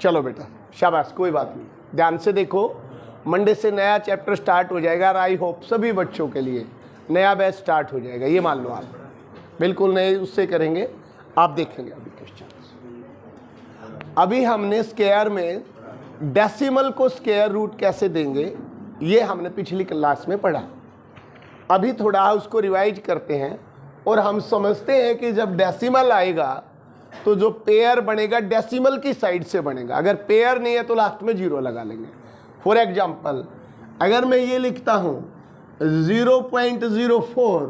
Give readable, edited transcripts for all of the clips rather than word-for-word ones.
चलो बेटा शाबाश, कोई बात नहीं, ध्यान से देखो। मंडे से नया चैप्टर स्टार्ट हो जाएगा और आई होप सभी बच्चों के लिए नया बैच स्टार्ट हो जाएगा, ये मान लो आप बिल्कुल नए उससे करेंगे, आप देखेंगे अभी क्वेश्चन। अभी हमने स्क्वायर में डेसिमल को स्क्वायर रूट कैसे देंगे ये हमने पिछली क्लास में पढ़ा। अभी थोड़ा उसको रिवाइज करते हैं और हम समझते हैं कि जब डेसिमल आएगा तो जो पेयर बनेगा डेसिमल की साइड से बनेगा। अगर पेयर नहीं है तो लास्ट में 0 लगा लेंगे। फॉर एग्जाम्पल अगर मैं ये लिखता हूँ 0.04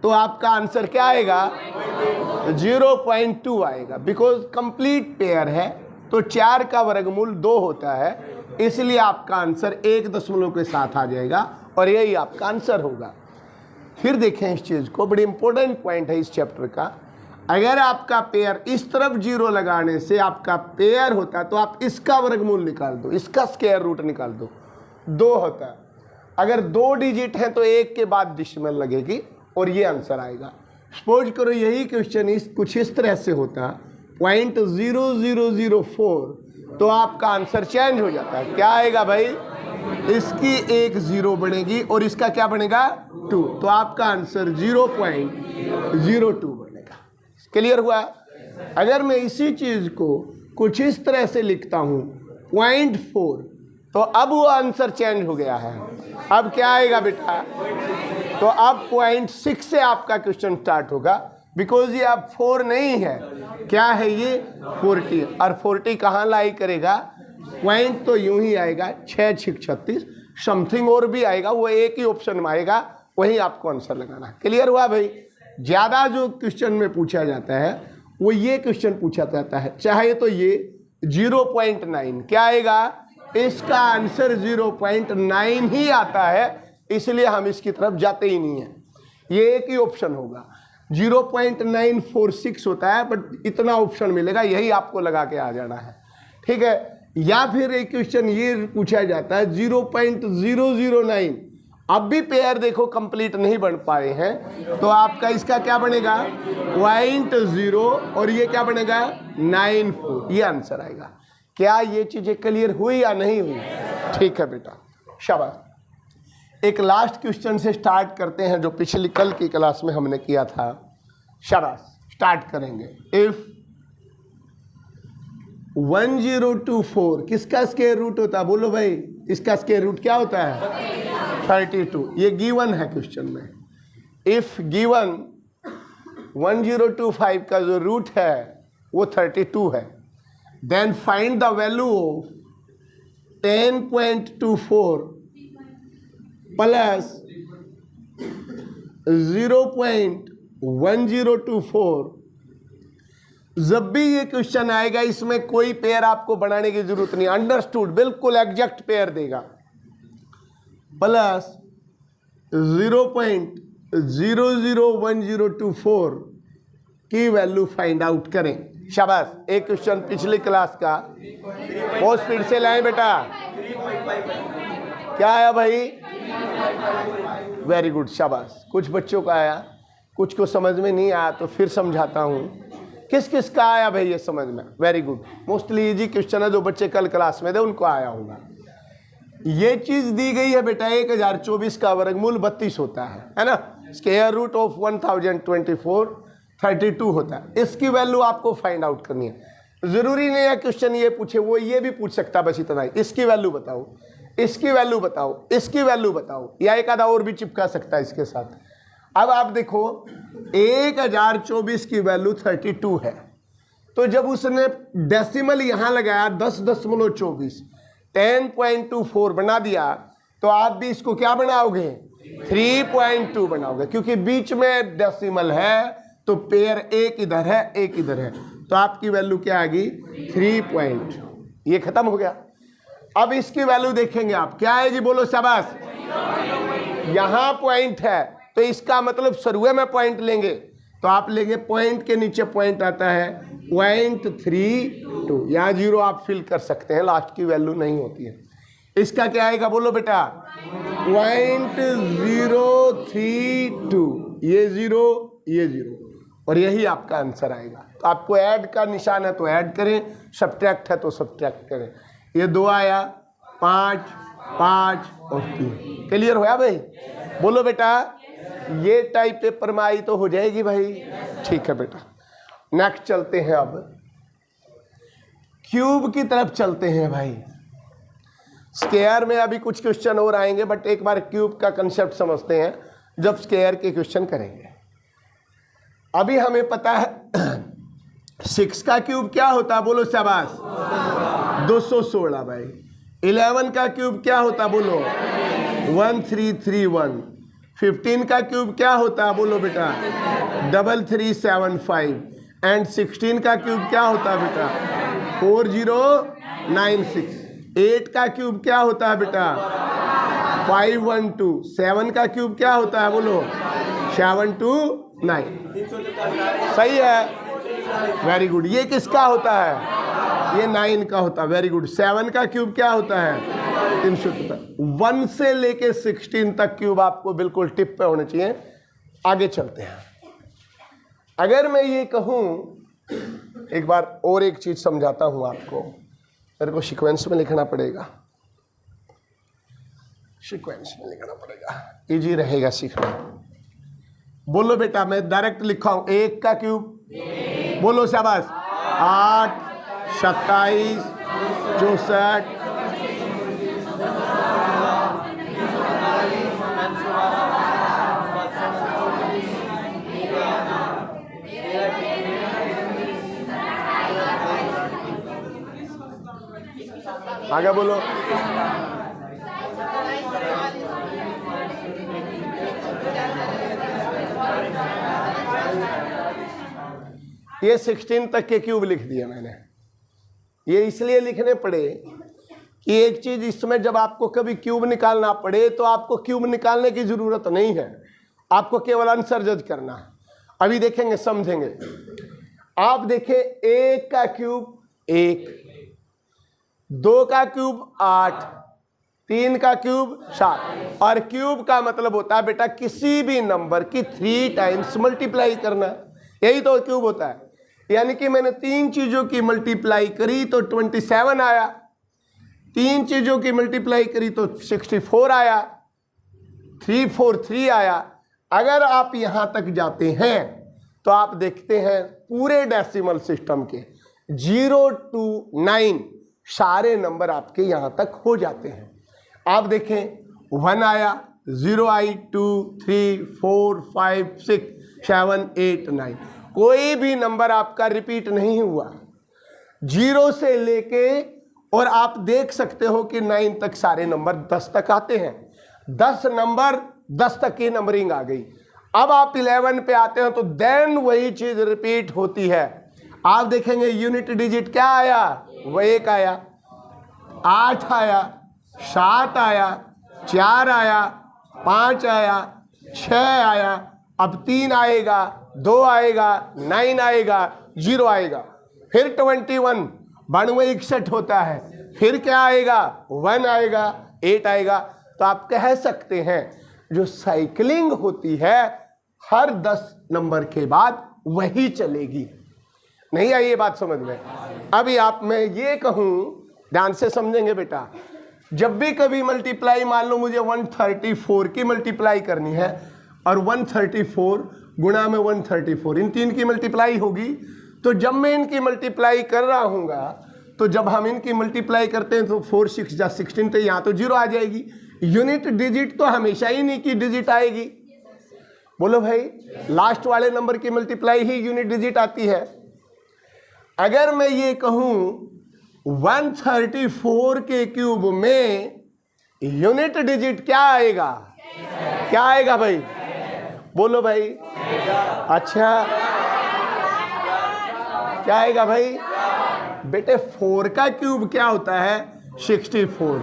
तो आपका आंसर क्या आएगा? 0.2 आएगा, बिकॉज कंप्लीट पेयर है तो 4 का वर्गमूल 2 होता है, इसलिए आपका आंसर 1 दशमलव के साथ आ जाएगा और यही आपका आंसर होगा। फिर देखें इस चीज़ को, बड़ी इंपॉर्टेंट पॉइंट है इस चैप्टर का। अगर आपका पेयर इस तरफ 0 लगाने से आपका पेयर होता तो आप इसका वर्गमूल निकाल दो, इसका स्क्वायर रूट निकाल दो, 2 होता है। अगर 2 डिजिट है तो 1 के बाद डेसिमल लगेगी और ये आंसर आएगा। सपोज करो यही क्वेश्चन कुछ इस तरह से होता 0.0004 तो आपका आंसर चेंज हो जाता है। क्या आएगा भाई? इसकी एक 0 बनेगी और इसका क्या बनेगा? 2, तो आपका आंसर 0.02 बनेगा। क्लियर हुआ? अगर मैं इसी चीज को कुछ इस तरह से लिखता हूं 0.4 तो अब वो आंसर चेंज हो गया है। अब क्या आएगा बेटा? तो अब 0.6 से आपका क्वेश्चन स्टार्ट होगा, बिकॉज ये अब 4 नहीं है, क्या है ये? 40, और 40 कहाँ लाई करेगा? पॉइंट तो यूं ही आएगा 6 6 36, समथिंग और भी आएगा, वो एक ही ऑप्शन में आएगा, वही आपको आंसर लगाना। क्लियर हुआ भाई? ज़्यादा जो क्वेश्चन में पूछा जाता है वो ये क्वेश्चन पूछा जाता है, चाहे तो ये 0.9 क्या आएगा? इसका आंसर 0.9 ही आता है, इसलिए हम इसकी तरफ जाते ही नहीं हैं। ये एक ही ऑप्शन होगा, 0.946 होता है, बट इतना ऑप्शन मिलेगा, यही आपको लगा के आ जाना है। ठीक है? या फिर एक क्वेश्चन ये पूछा जाता है 0.009, अब भी पेयर देखो कंप्लीट नहीं बन पाए हैं, तो आपका इसका क्या बनेगा? 0.0 और ये क्या बनेगा? 94, ये आंसर आएगा। क्या ये चीज़ें क्लियर हुई या नहीं हुई? ठीक है बेटा, शाबाश। एक लास्ट क्वेश्चन से स्टार्ट करते हैं जो पिछली कल की क्लास में हमने किया था। शाबाश, स्टार्ट करेंगे। इफ 1024 किसका स्क्वायर रूट होता है? बोलो भाई, इसका स्क्वायर रूट क्या होता है? 32। ये गिवन है क्वेश्चन में। इफ गिवन 1025 का जो रूट है वो 32 है, then find the value of 10.24 plus 0.1024। जब भी ये क्वेश्चन आएगा इसमें कोई पेयर आपको बनाने की जरूरत नहीं, अंडरस्टूड, बिल्कुल एग्जैक्ट पेयर देगा। प्लस 0.001024 की वैल्यू फाइंड आउट करें। शाबाश। एक क्वेश्चन पिछली क्लास का बहुत स्पीड से लाएं बेटा। क्या आया भाई? वेरी गुड, शाबाश। कुछ बच्चों का आया, कुछ को समझ में नहीं आया, तो फिर समझाता हूँ। किस किस का आया भाई ये समझ में? Very good. Mostly easy question है, जो बच्चे कल क्लास में थे उनको आया होगा। ये चीज़ दी गई है बेटा, 1024 का वर्गमूल 32 होता है ना? स्क्वायर रूट ऑफ 1024 32 होता है। इसकी वैल्यू आपको फाइंड आउट करनी है। ज़रूरी नहीं है क्वेश्चन ये पूछे, वो ये भी पूछ सकता, बस इतना ही। इसकी वैल्यू बताओ, इसकी वैल्यू बताओ, इसकी वैल्यू बताओ, या एक आधा और भी चिपका सकता है इसके साथ। अब आप देखो 1024 की वैल्यू 32 है, तो जब उसने डेसिमल यहाँ लगाया 10.24 10.24 बना दिया, तो आप भी इसको क्या बनाओगे? 3.2 बनाओगे, क्योंकि बीच में डेसिमल है तो पेयर एक इधर है एक इधर है, तो आपकी वैल्यू क्या आ गई? 3. ये खत्म हो गया। अब इसकी वैल्यू देखेंगे आप, क्या आएगी? बोलो शाबाश। यहाँ पॉइंट है तो इसका मतलब शुरुए में पॉइंट लेंगे, तो आप लेंगे पॉइंट के नीचे पॉइंट आता है 0.32, यहाँ 0 आप फिल कर सकते हैं, लास्ट की वैल्यू नहीं होती है। इसका क्या आएगा? बोलो बेटा। 0.032, ये 0 ये 0, और यही आपका आंसर आएगा। तो आपको ऐड का निशान है तो ऐड करें, सब्ट्रैक्ट है तो सब्ट्रैक्ट करें। ये 2 आया, 5, 5 और 3। क्लियर होया भाई? बोलो बेटा, ये टाइप पेपर में आई तो हो जाएगी भाई। ठीक है बेटा, नेक्स्ट चलते हैं। अब क्यूब की तरफ चलते हैं भाई। स्क्वायर में अभी कुछ क्वेश्चन और आएंगे, बट एक बार क्यूब का कंसेप्ट समझते हैं जब स्क्वायर के क्वेश्चन करेंगे। अभी हमें पता है 6 का क्यूब क्या होता है, बोलो शाबाश, 216 भाई। 11 का क्यूब क्या होता है, बोलो 1331। 15 का क्यूब क्या होता है, बोलो बेटा 3375। एंड 16 का क्यूब क्या होता है बेटा 4096। 8 का क्यूब क्या होता है बेटा 512। 7 का क्यूब क्या होता है, बोलो 729। सही है, वेरी गुड। ये किसका होता है, ये 9 का होता है, वेरी गुड। 7 का क्यूब क्या होता है 300। 1 से लेके 16 तक क्यूब आपको बिल्कुल टिप पे होने चाहिए। आगे चलते हैं। अगर मैं ये कहूँ, एक बार और एक चीज समझाता हूं आपको, मेरे को सीक्वेंस में लिखना पड़ेगा, सीक्वेंस में लिखना पड़ेगा, इजी रहेगा सीखना। बोलो बेटा, मैं डायरेक्ट लिखा हूं। 1 का क्यूब, बोलो शाबाश, 8, 27, 64, आगे बोलो। ये 16 तक के क्यूब लिख दिया मैंने। ये इसलिए लिखने पड़े कि एक चीज इसमें, जब आपको कभी क्यूब निकालना पड़े तो आपको क्यूब निकालने की जरूरत नहीं है, आपको केवल आंसर जज करना। अभी देखेंगे, समझेंगे। आप देखें, 1 का क्यूब 1, 2 का क्यूब 8, 3 का क्यूब 7। और क्यूब का मतलब होता है बेटा किसी भी नंबर की 3 टाइम्स मल्टीप्लाई करना, यही तो क्यूब होता है। यानी कि मैंने 3 चीजों की मल्टीप्लाई करी तो 27 आया, 3 चीजों की मल्टीप्लाई करी तो 64 आया, 343 आया। अगर आप यहां तक जाते हैं तो आप देखते हैं पूरे डेसिमल सिस्टम के 0 to 9 सारे नंबर आपके यहां तक हो जाते हैं। आप देखें 1 आया, 0 आई, 2, 3, 4, 5, 6, 7, 8, 9, कोई भी नंबर आपका रिपीट नहीं हुआ 0 से लेके। और आप देख सकते हो कि 9 तक सारे नंबर 10 तक आते हैं। 10 नंबर 10 तक की नंबरिंग आ गई। अब आप 11 पे आते हैं तो देन वही चीज रिपीट होती है। आप देखेंगे यूनिट डिजिट क्या आया, वो 1 आया, 8 आया, 7 आया, 4 आया, 5 आया, 6 आया, अब 3 आएगा, 2 आएगा, 9 आएगा, 0 आएगा, फिर 21, 92 61 होता है, फिर क्या आएगा 1 आएगा, 8 आएगा। तो आप कह सकते हैं जो साइकिलिंग होती है हर 10 नंबर के बाद वही चलेगी। नहीं आई ये बात समझ में? अभी आप, मैं ये कहूं, ध्यान से समझेंगे बेटा, जब भी कभी मल्टीप्लाई, मान लो मुझे 134 की मल्टीप्लाई करनी है और 134 गुणा में 134, इन 3 की मल्टीप्लाई होगी। तो जब मैं इनकी मल्टीप्लाई कर रहा हूँगा, तो जब हम इनकी मल्टीप्लाई करते हैं तो 4 6 जा 16, तो यहाँ तो 0 आ जाएगी। यूनिट डिजिट तो हमेशा ही नहीं की डिजिट आएगी। बोलो भाई, लास्ट वाले नंबर की मल्टीप्लाई ही यूनिट डिजिट आती है। अगर मैं ये कहूँ 134 के क्यूब में यूनिट डिजिट क्या आएगा, क्या आएगा भाई, बोलो भाई। अच्छा, क्या आएगा भाई बेटे? 4 का क्यूब क्या होता है 64,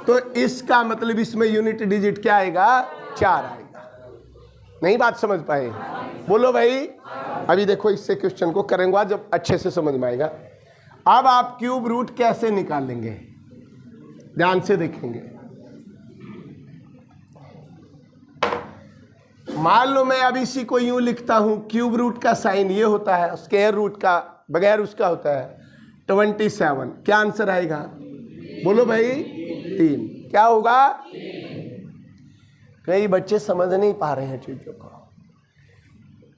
तो इसका मतलब इसमें यूनिट डिजिट क्या आएगा 4 आएगा। नहीं बात समझ पाए? बोलो भाई। अभी देखो, इससे क्वेश्चन को करेंगे जब अच्छे से समझ में आएगा। अब आप क्यूब रूट कैसे निकालेंगे, ध्यान से देखेंगे। मान लो मैं अब इसी को यूं लिखता हूं, क्यूब रूट का साइन ये होता है, स्क्वायर रूट का बगैर उसका होता है 27। क्या आंसर आएगा? बोलो भाई 3। क्या होगा? कई बच्चे समझ नहीं पा रहे हैं चीजों को।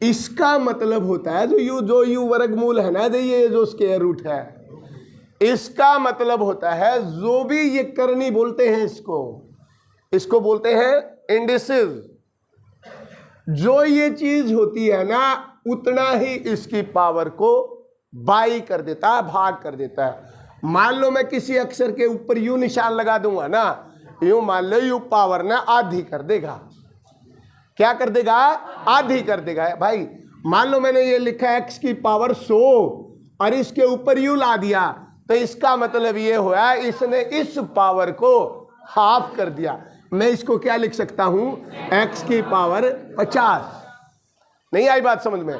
इसका मतलब होता है जो यू वर्गमूल है ना, ये जो स्क्वायर रूट है, इसका मतलब होता है जो भी ये करनी बोलते हैं, इसको बोलते हैं इंडिसेस। जो ये चीज होती है ना, उतना ही इसकी पावर को बाई कर देता है, भाग कर देता है। मान लो मैं किसी अक्षर के ऊपर यू निशान लगा दूंगा ना, यूं मान लो यू पावर ना आधी कर देगा। क्या कर देगा? आधी कर देगा। भाई मान लो मैंने ये लिखा x की पावर 100 और इसके ऊपर यू ला दिया, तो इसका मतलब ये हुआ इसने इस पावर को हाफ कर दिया। मैं इसको क्या लिख सकता हूं? x की पावर 50। नहीं आई बात समझ में?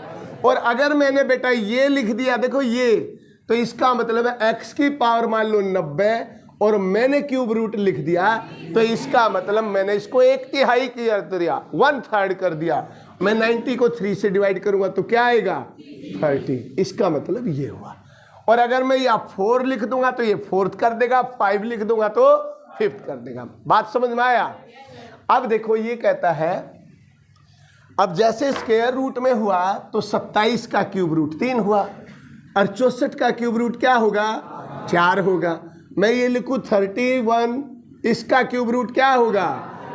और अगर मैंने बेटा ये लिख दिया, देखो ये, तो इसका मतलब है x की पावर मान लो 90 और मैंने क्यूब रूट लिख दिया, तो इसका मतलब मैंने इसको 1/3 कर दिया, 1/3 कर दिया। मैं 90 को 3 से डिवाइड करूंगा तो क्या आएगा? 30। इसका मतलब ये हुआ। और अगर मैं या 4 लिख दूंगा तो ये 4th कर देगा, 5 लिख दूंगा तो 5th कर देगा। बात समझ में आया? अब देखो ये कहता है, अब जैसे स्क्वायर रूट में हुआ तो 27 का क्यूब रूट 3 हुआ और 64 का क्यूब रूट क्या होगा? 4 होगा। मैं ये लिखूं 31, इसका क्यूब रूट क्या होगा?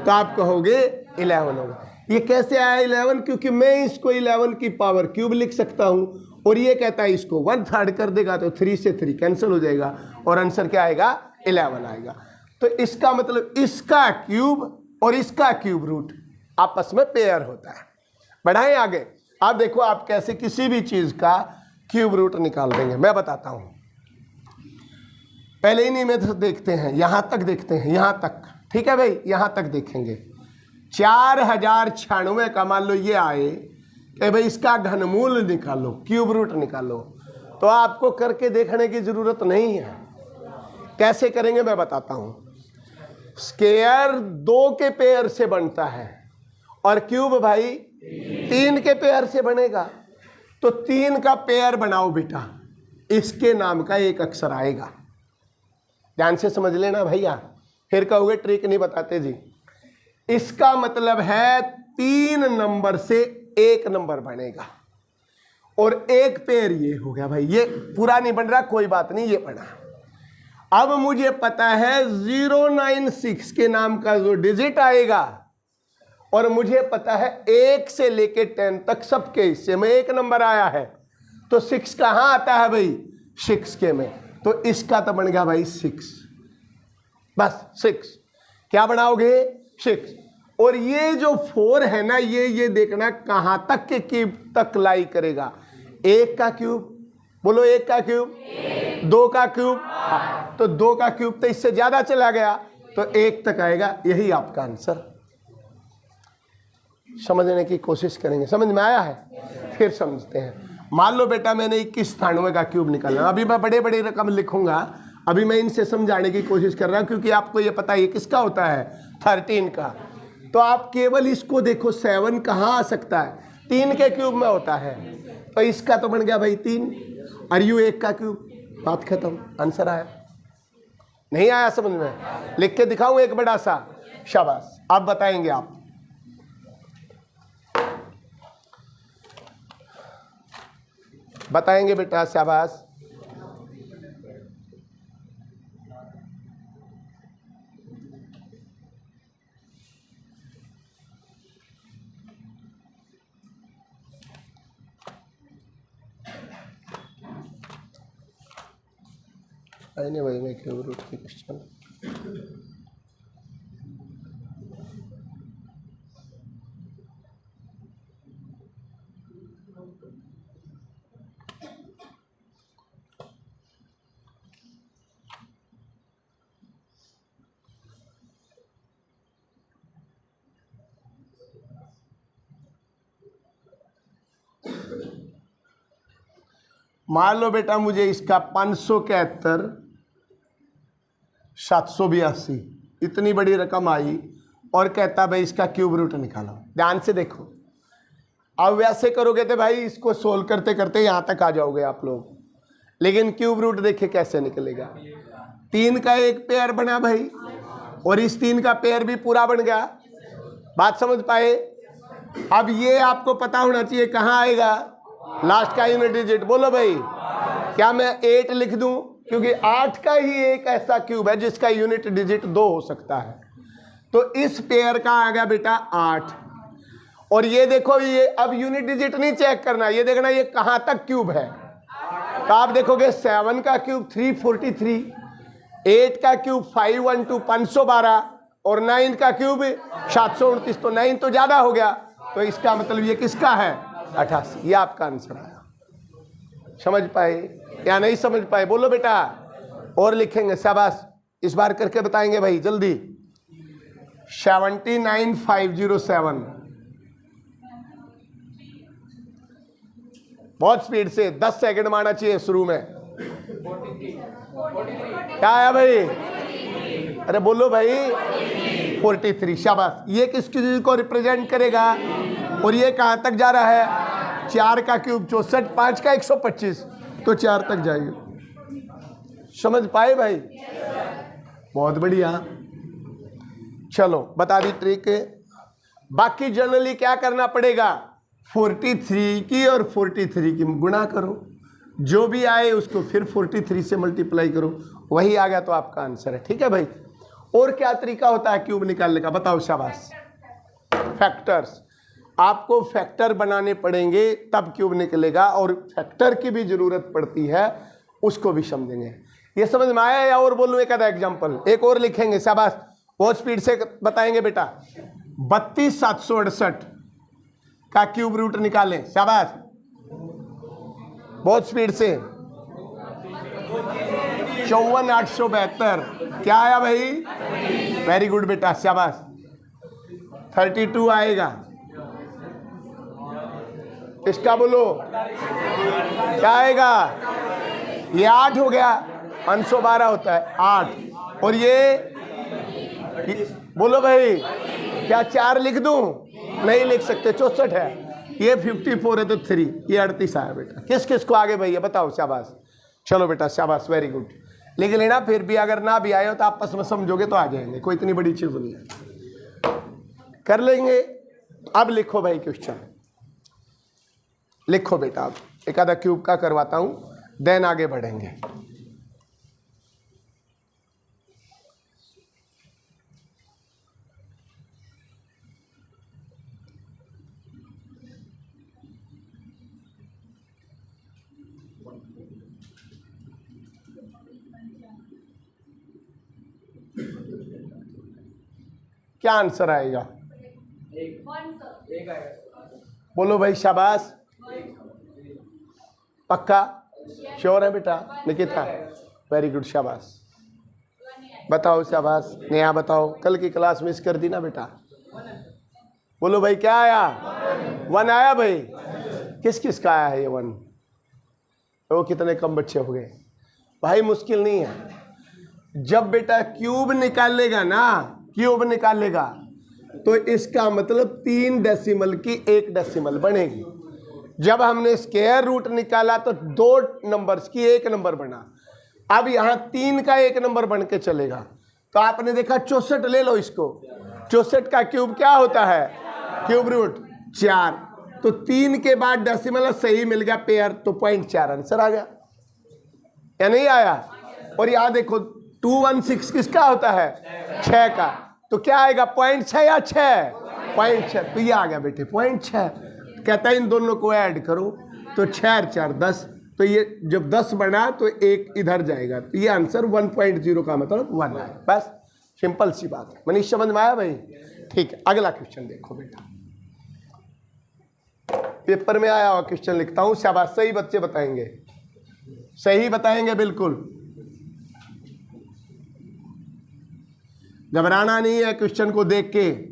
तो आप कहोगे 11 होगा। ये कैसे आया 11? क्योंकि मैं इसको 11 की पावर क्यूब लिख सकता हूं और ये कहता है इसको 1/3 कर देगा, तो 3 से 3 कैंसिल हो जाएगा और आंसर क्या आएगा? 11 आएगा। तो इसका मतलब इसका क्यूब और इसका क्यूब रूट आपस में पेयर होता है। बढ़ाएं आगे। अब देखो आप कैसे किसी भी चीज का क्यूब रूट निकाल देंगे, मैं बताता हूं। पहले इन्हीं में देखते हैं, यहां तक देखते हैं, यहां तक। ठीक है भाई, यहां तक देखेंगे। 4096 का मान लो ये आए कि भाई इसका घनमूल निकालो, क्यूब रूट निकालो, तो आपको करके देखने की जरूरत नहीं है। कैसे करेंगे मैं बताता हूं। स्क्वायर 2 के पेयर से बनता है और क्यूब भाई 3 के पेयर से बनेगा। तो 3 का पेयर बनाओ बेटा, इसके नाम का एक अक्षर आएगा। ध्यान से समझ लेना भैया, फिर कहोगे ट्रिक नहीं बताते जी। इसका मतलब है 3 नंबर से 1 नंबर बनेगा और एक पेयर ये हो गया। भाई ये पूरा नहीं बन रहा, कोई बात नहीं, ये बना। अब मुझे पता है 096 के नाम का जो डिजिट आएगा, और मुझे पता है 1 से लेके 10 तक सबके हिस्से में 1 नंबर आया है। तो 6 कहाँ आता है भाई? 6 के में। तो इसका तो बन गया भाई 6, बस 6। क्या बनाओगे? 6। और ये जो 4 है ना, ये देखना कहां तक के क्यूब तक लाई करेगा। 1 का क्यूब, बोलो 1 का क्यूब, 2 का क्यूब, तो 2 का क्यूब तो इससे ज्यादा चला गया, तो 1 तक आएगा। यही आपका आंसर। समझने की कोशिश करेंगे। समझ में आया है? फिर समझते हैं। मान लो बेटा मैंने 2198 का क्यूब निकाला। अभी मैं बड़े बड़े रकम लिखूंगा, अभी मैं इनसे समझाने की कोशिश कर रहा हूं, क्योंकि आपको ये पता है किसका होता है? 13 का। तो आप केवल इसको देखो, 7 कहाँ आ सकता है? 3 के क्यूब में होता है। तो इसका तो बन गया भाई 3 और यू 1 का क्यूब। बात खत्म, आंसर आया। नहीं आया समझ में? लिख के दिखाऊं एक बड़ा सा? शाबाश। आप बताएंगे, आप बताएंगे बेटा, शाबाश। नहीं भाई, मैं क्यूब रूट की क्वेश्चन मान लो बेटा मुझे इसका 571 782 इतनी बड़ी रकम आई और कहता भाई इसका क्यूब रूट निकालो। ध्यान से देखो, अब वैसे करोगे तो भाई इसको सोल्व करते करते यहां तक आ जाओगे आप लोग, लेकिन क्यूब रूट देखिए कैसे निकलेगा। 3 का एक पेयर बना भाई, और इस 3 का पेयर भी पूरा बन गया। बात समझ पाए? अब ये आपको पता होना चाहिए कहाँ आएगा लास्ट का यूनिट डिजिट। बोलो भाई, क्या मैं 8 लिख दूं? क्योंकि 8 का ही एक ऐसा क्यूब है जिसका यूनिट डिजिट 2 हो सकता है। तो इस पेयर का आ गया बेटा 8। और ये देखो, ये अब यूनिट डिजिट नहीं चेक करना, ये देखना ये कहां तक क्यूब है। तो आप देखोगे 7 का क्यूब 343, 8 का क्यूब 512 512, और 9 का क्यूब 729। तो 9 तो ज्यादा हो गया, तो इसका मतलब ये किसका है? 88। ये आपका आंसर आया। समझ पाए या नहीं समझ पाए? बोलो बेटा। और लिखेंगे, शाबाश, इस बार करके बताएंगे भाई जल्दी। 79507, बहुत स्पीड से, 10 सेकंड मारना चाहिए शुरू में। क्या आया भाई? अरे बोलो भाई। 43, शाबाश। ये किस चीज को रिप्रेजेंट करेगा? और ये कहां तक जा रहा है? 4 का क्यूब 64, 5 का 125, तो 4 तक जाएगी। समझ पाए भाई? बहुत बढ़िया। चलो बता दी ट्रिक। बाकी जनरली क्या करना पड़ेगा? 43 की और 43 की गुणा करो, जो भी आए उसको फिर 43 से मल्टीप्लाई करो, वही आ गया तो आपका आंसर है। ठीक है भाई। और क्या तरीका होता है क्यूब निकालने का? बताओ। शाबाश। फैक्टर्स। आपको फैक्टर बनाने पड़ेंगे तब क्यूब निकलेगा, और फैक्टर की भी जरूरत पड़ती है, उसको भी समझेंगे। ये समझ में आया या और बोलूं एक आधा एग्जाम्पल? एक और लिखेंगे। शाबाश, बहुत स्पीड से बताएंगे बेटा। 32768 का क्यूब रूट निकालें। शाबाश, बहुत स्पीड से। 54872। क्या आया भाई? वेरी गुड बेटा, शाबाश। 32 आएगा। इसका बोलो क्या आएगा? ये 8 हो गया। 512 होता है 8। और ये बोलो भाई, क्या 4 लिख दूं? नहीं लिख सकते, 64 है। ये 54 है तो 3, ये 38 आया बेटा। किस किस को आगे भैया बताओ। शाबाश। चलो बेटा, शाबाश, वेरी गुड। लिख लेना, फिर भी अगर ना भी आए हो तो आपस में समझोगे तो आ जाएंगे, कोई इतनी बड़ी चीज नहीं है, कर लेंगे। अब लिखो भाई क्वेश्चन, लिखो बेटा। अब एक आधा क्यूब का करवाता हूं, देन आगे बढ़ेंगे। क्या आंसर आएगा? बोलो भाई, शाबाश। पक्का? श्योर है बेटा? निकिता, वेरी गुड, शाबाश। बताओ। शाबाश। नेहा बताओ, कल की क्लास मिस कर दी ना बेटा? बोलो भाई, क्या आया? 1 आया भाई। किस किस का आया है ये 1? तो कितने कम बच्चे हो गए भाई? मुश्किल नहीं है। जब बेटा क्यूब निकालेगा ना, क्यूब निकालेगा, तो इसका मतलब 3 डेसिमल की 1 डेसिमल बनेगी। जब हमने स्क्वायर रूट निकाला तो 2 नंबर्स की 1 नंबर बना। अब यहां 3 का 1 नंबर बन के चलेगा। तो आपने देखा 64 ले लो इसको। 64 का क्यूब क्या होता है? Cube root 4। तो 3 के बाद डेसिमल सही मिल गया पेयर, तो 0.4 आंसर आ गया या नहीं आया? और यहां देखो 216 किसका होता है? 6 का। तो क्या आएगा? 0.6 या 6? 0.6। तो ये आ गया बेटे 0.6। कहता है इन दोनों को ऐड करो, तो 6 4 10। तो ये जब 10 बना तो 1 इधर जाएगा, तो ये आंसर 1.0 का मतलब 1 है। बस सिंपल सी बात है। मनीष समझ में आया भाई? ठीक है, अगला क्वेश्चन देखो बेटा। पेपर में आया हुआ क्वेश्चन लिखता हूं। शाबाश, सही बच्चे बताएंगे, सही बताएंगे बिल्कुल। घबराना नहीं है क्वेश्चन को देख के।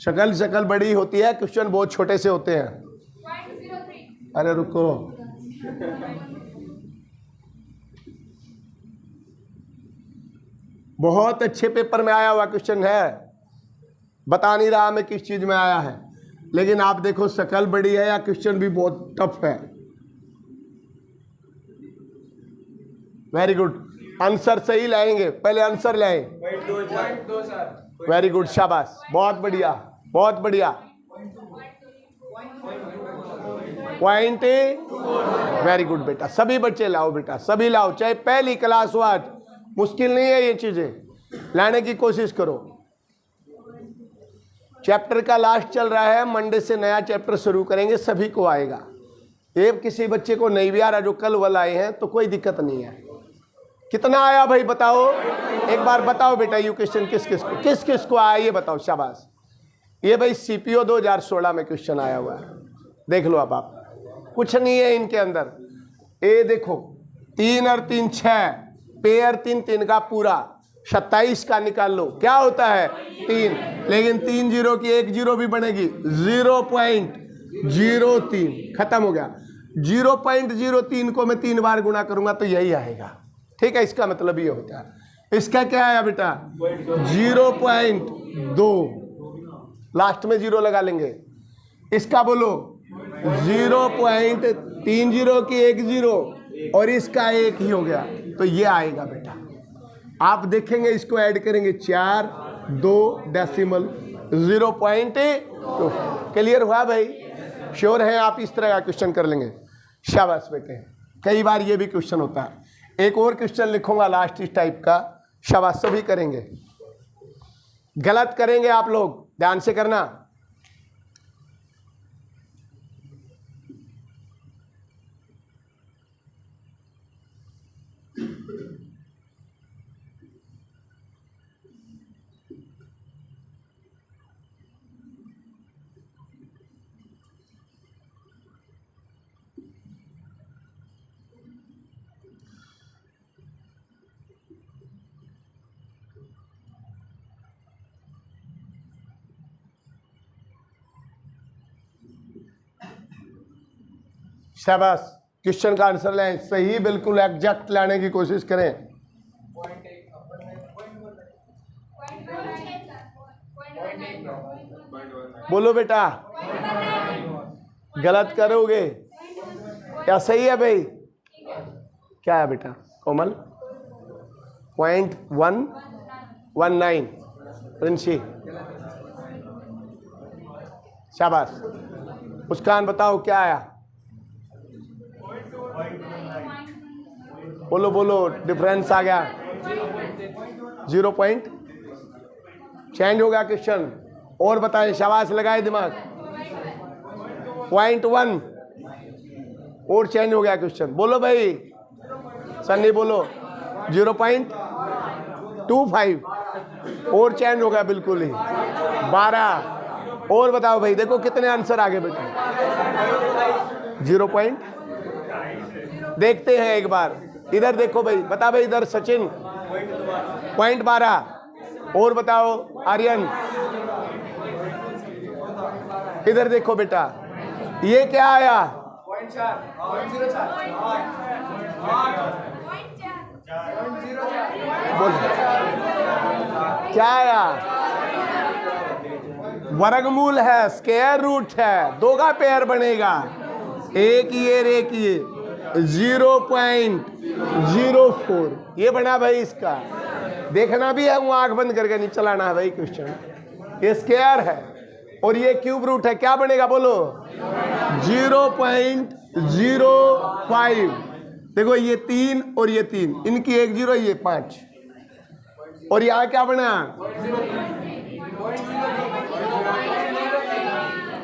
शक्ल बड़ी होती है, क्वेश्चन बहुत छोटे से होते हैं। 0.03। अरे रुको, बहुत अच्छे पेपर में आया हुआ क्वेश्चन है। बता नहीं रहा मैं किस चीज में आया है। लेकिन आप देखो शक्ल बड़ी है या क्वेश्चन भी बहुत टफ है। वेरी गुड, आंसर सही लाएंगे, पहले आंसर लाएं। वेरी गुड, शाबाश, बहुत बढ़िया बहुत बढ़िया। पॉइंट, वेरी गुड बेटा, सभी बच्चे लाओ बेटा, सभी लाओ, चाहे पहली क्लास हो आज, मुश्किल नहीं है ये चीजें, लाने की कोशिश करो। चैप्टर का लास्ट चल रहा है, मंडे से नया चैप्टर शुरू करेंगे, सभी को आएगा। ये किसी बच्चे को नहीं भी आ रहा जो कल वाला आए हैं तो कोई दिक्कत नहीं है। कितना आया भाई बताओ, एक बार बताओ बेटा, यू क्वेश्चन किस किस को आया ये बताओ, शाबाश। ये भाई सीपीओ 2016 में क्वेश्चन आया हुआ है, देख लो अब आप, कुछ नहीं है इनके अंदर। ए देखो 3 और 3 6, पेयर 3 3 का पूरा 27 का निकाल लो, क्या होता है 3, लेकिन 3 जीरो की 1 जीरो भी बनेगी, 0.03, खत्म हो गया। 0.03 को मैं 3 बार गुणा करूंगा तो यही आएगा, ठीक है, इसका मतलब ये होता है। इसका क्या आया बेटा 0.2, लास्ट में 0 लगा लेंगे। इसका बोलो 0.30 की 1 जीरो और इसका 1 ही हो गया, तो ये आएगा बेटा। आप देखेंगे इसको ऐड करेंगे 4 2 डेसिमल 0.2। क्लियर हुआ भाई, श्योर है आप इस तरह का क्वेश्चन कर लेंगे, शाबाश बेटे। कई बार ये भी क्वेश्चन होता है। एक और क्वेश्चन लिखूंगा लास्ट इस टाइप का, शाबाश, सभी करेंगे। गलत करेंगे आप लोग, ध्यान से करना। शाबाश, क्वेश्चन का आंसर लें, सही बिल्कुल एग्जैक्ट लाने की कोशिश करें। बोलो बेटा, गलत करोगे क्या सही है भाई? क्या है बेटा कोमल? 0.119 प्रिंसी, शाबाश। मुस्कान बताओ क्या आया? बोलो बोलो, डिफरेंस आ गया 0 पॉइंट, चेंज हो गया क्वेश्चन। और बताएं, शाबाश, लगाए दिमाग। 0.1 और चेंज हो गया क्वेश्चन। बोलो भाई, सन्नी बोलो 0.25 और चेंज हो गया बिल्कुल ही 12। और बताओ भाई, देखो कितने आंसर आगे बेटे। 0 पॉइंट, देखते हैं एक बार, इधर देखो भाई, बता भाई, इधर सचिन 0.12 और बताओ आर्यन, इधर देखो बेटा, ये क्या आया? 0.4 क्या आया? वर्गमूल है, स्क्वायर रूट है, 2 का पेयर बनेगा, एक ये 0.04 ये बना भाई। इसका देखना भी है, वो आंख बंद करके नहीं चलाना है भाई क्वेश्चन। ये स्क्वायर है और ये क्यूब रूट है, क्या बनेगा बोलो? 0.05। देखो ये 3 और ये 3, इनकी 1 जीरो, ये 5, और यहाँ क्या बना?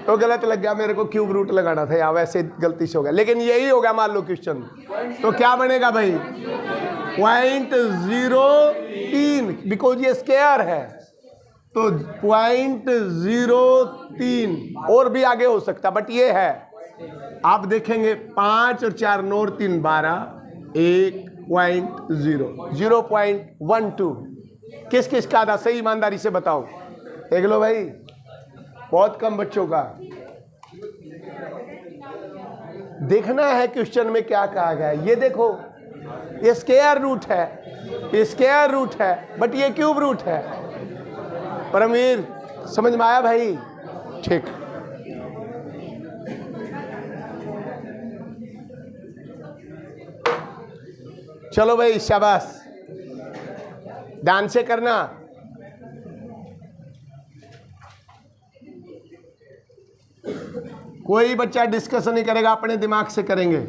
तो गलत लग गया मेरे को, क्यूब रूट लगाना था, या वैसे गलती से हो गया, लेकिन यही हो गया मान लो क्वेश्चन। तो क्या बनेगा भाई? 0.03, बिकॉज ये स्क्वायर है, तो 0.03 और भी आगे हो सकता, बट ये है। आप देखेंगे 5 और 4 9 और 3 12, 0.12। किस किस का था सही? ईमानदारी से बताओ, देख लो भाई, बहुत कम बच्चों का। देखना है क्वेश्चन में क्या कहा गया है। ये देखो, ये स्क्वायर रूट है, ये स्क्वायर रूट है, बट ये क्यूब रूट है। परमवीर समझ में आया भाई? ठीक। चलो भाई शाबाश, ध्यान से करना। कोई बच्चा डिस्कशन नहीं करेगा, अपने दिमाग से करेंगे।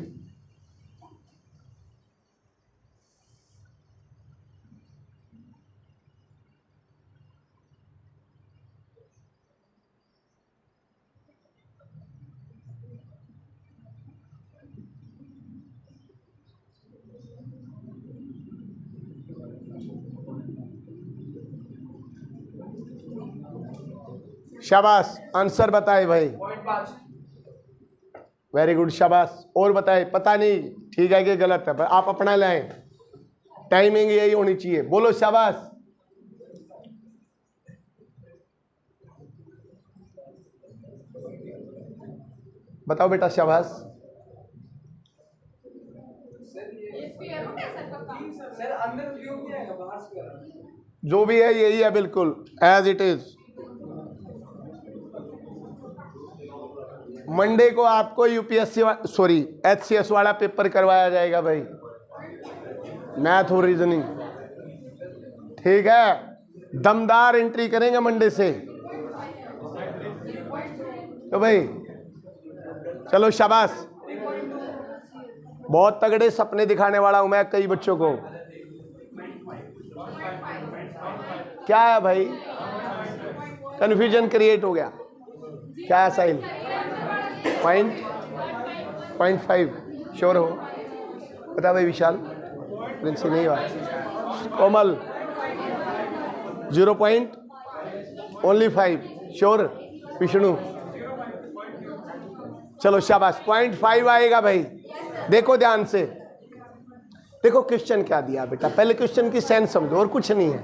शाबाश, आंसर बताए भाई, वेरी गुड, शाबाश। और बताए, पता नहीं ठीक है कि गलत है, आप अपना लाएं, टाइमिंग यही होनी चाहिए। बोलो शाबाश। बताओ बेटा शाबाश। सर अंदर क्यूब नहीं आएगा, बाहर स्क्वायर। जो भी है यही है, बिल्कुल एज इट इज। मंडे को आपको यूपीएससी सॉरी एचसीएस वाला पेपर करवाया जाएगा भाई, मैथ और रीजनिंग, ठीक है। दमदार एंट्री करेंगे मंडे से, तो भाई चलो शाबाश। बहुत तगड़े सपने दिखाने वाला हूं मैं कई बच्चों को। क्या है भाई, कंफ्यूजन क्रिएट हो गया क्या है साहिल? 0.5 श्योर हो? बता भाई विशाल, से नहीं हुआ। कोमल 0.5 श्योर? विष्णु चलो शाबाश, 0.5 आएगा भाई। देखो ध्यान से, देखो क्वेश्चन क्या दिया बेटा, पहले क्वेश्चन की सेंस समझो और कुछ नहीं है।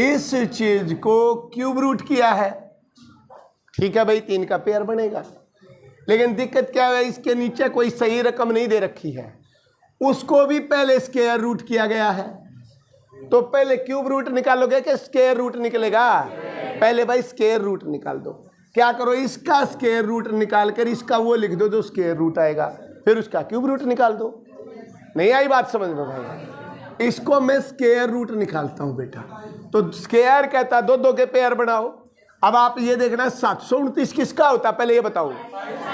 इस चीज को क्यूब रूट किया है, ठीक है भाई, 3 का पेयर बनेगा। लेकिन दिक्कत क्या है, इसके नीचे कोई सही रकम नहीं दे रखी है, उसको भी पहले स्क्वायर रूट किया गया है। तो पहले क्यूब रूट निकालोगे कि स्क्वायर रूट निकलेगा? पहले भाई स्क्वायर रूट निकाल दो। क्या करो, इसका स्क्वायर रूट निकाल कर इसका वो लिख दो जो स्क्वायर रूट आएगा, फिर उसका क्यूब रूट निकाल दो। नहीं आई बात समझ लो भाई। इसको मैं स्क्वायर रूट निकालता हूं बेटा, तो स्क्वायर कहता दो के पेयर बनाओ। अब आप ये देखना 729 किसका होता है, पहले ये बताओ।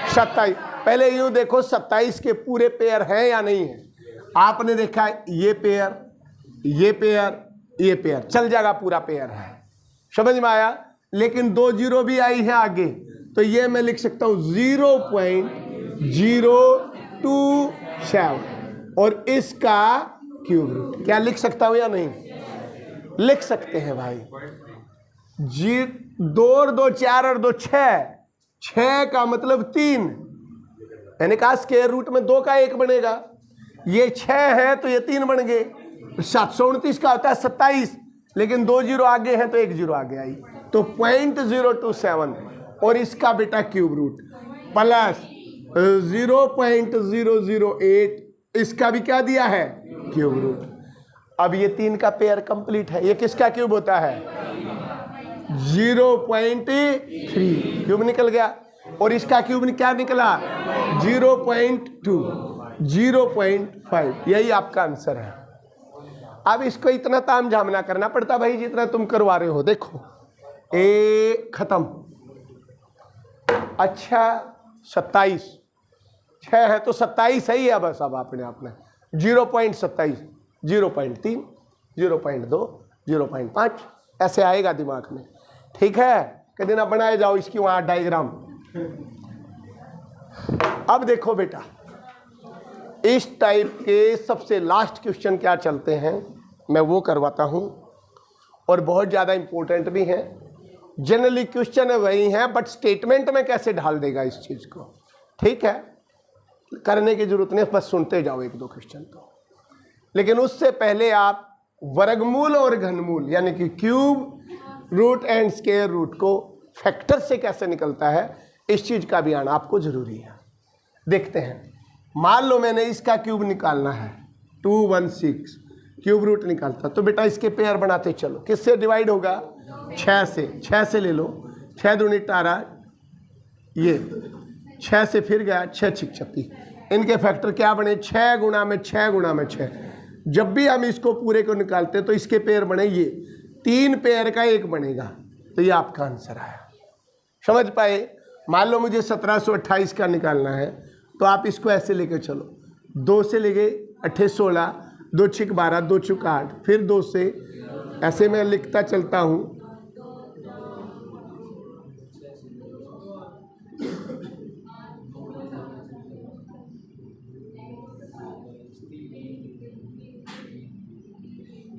27, पहले यूं देखो 27 के पूरे पेयर हैं या नहीं है। आपने देखा ये पेयर, ये पेयर, ये पेयर, चल जाएगा पूरा पेयर है, समझ में आया। लेकिन 2 जीरो भी आई है आगे, तो ये मैं लिख सकता हूं 0.027 और इसका क्यूब रूट। क्या लिख सकता हूं या नहीं? लिख सकते हैं भाई। 2 और 2 4 और 2 6, 6 का मतलब 3, यानी कहा स्क्वायर रूट में 2 का 1 बनेगा। ये 6 है तो ये 3 बन गए। 729 का होता है 27, लेकिन 2 जीरो आगे हैं तो 1 जीरो आगे आई, तो 0.027 और इसका बेटा क्यूब रूट प्लस 0.008, इसका भी क्या दिया है? Cube root. अब ये 3 का पेयर कंप्लीट है। ये किसका क्यूब होता है? 0.3 क्यूब निकल गया, और इसका क्यूब क्या निकला? 0.2, 0.5। यही आपका आंसर है। अब इसको इतना ताम झाम ना करना पड़ता भाई जितना तुम करवा रहे हो। देखो ए खत्म। अच्छा 27, 6 है तो 27 सही है बस। अब आपने 0.27, 0.3, 0.2, 0.5 ऐसे आएगा दिमाग में, ठीक है। कभी ना बनाए जाओ इसकी वहां डायग्राम। अब देखो बेटा, इस टाइप के सबसे लास्ट क्वेश्चन क्या चलते हैं मैं वो करवाता हूं, और बहुत ज़्यादा इंपॉर्टेंट भी हैं। जनरली क्वेश्चन वही हैं, बट स्टेटमेंट में कैसे ढाल देगा इस चीज़ को, ठीक है। करने की जरूरत नहीं, बस सुनते जाओ 1-2 क्वेश्चन तो। लेकिन उससे पहले आप वर्गमूल और घनमूल यानी कि cube root and square root को फैक्टर से कैसे निकलता है, इस चीज़ का भी आना आपको ज़रूरी है। देखते हैं, मान लो मैंने इसका क्यूब निकालना है 216, क्यूब रूट निकालता, तो बेटा इसके पेयर बनाते चलो। किससे डिवाइड होगा? 6 से। 6 से ले लो, 6 दूनी 18, ये 6 से फिर गया 6 6 36। इनके फैक्टर क्या बने? 6 गुणा में 6 गुणा में 6, जब भी हम इसको पूरे को निकालते हैं तो इसके पेयर बने ये, 3 पेयर का एक बनेगा, तो ये आपका आंसर आया। समझ पाए? मान लो मुझे 1728 का निकालना है, तो आप इसको ऐसे लेके चलो, 2 से लेके 8 16, 2 6 12, 2 6 8, फिर 2 से, ऐसे मैं लिखता चलता हूँ।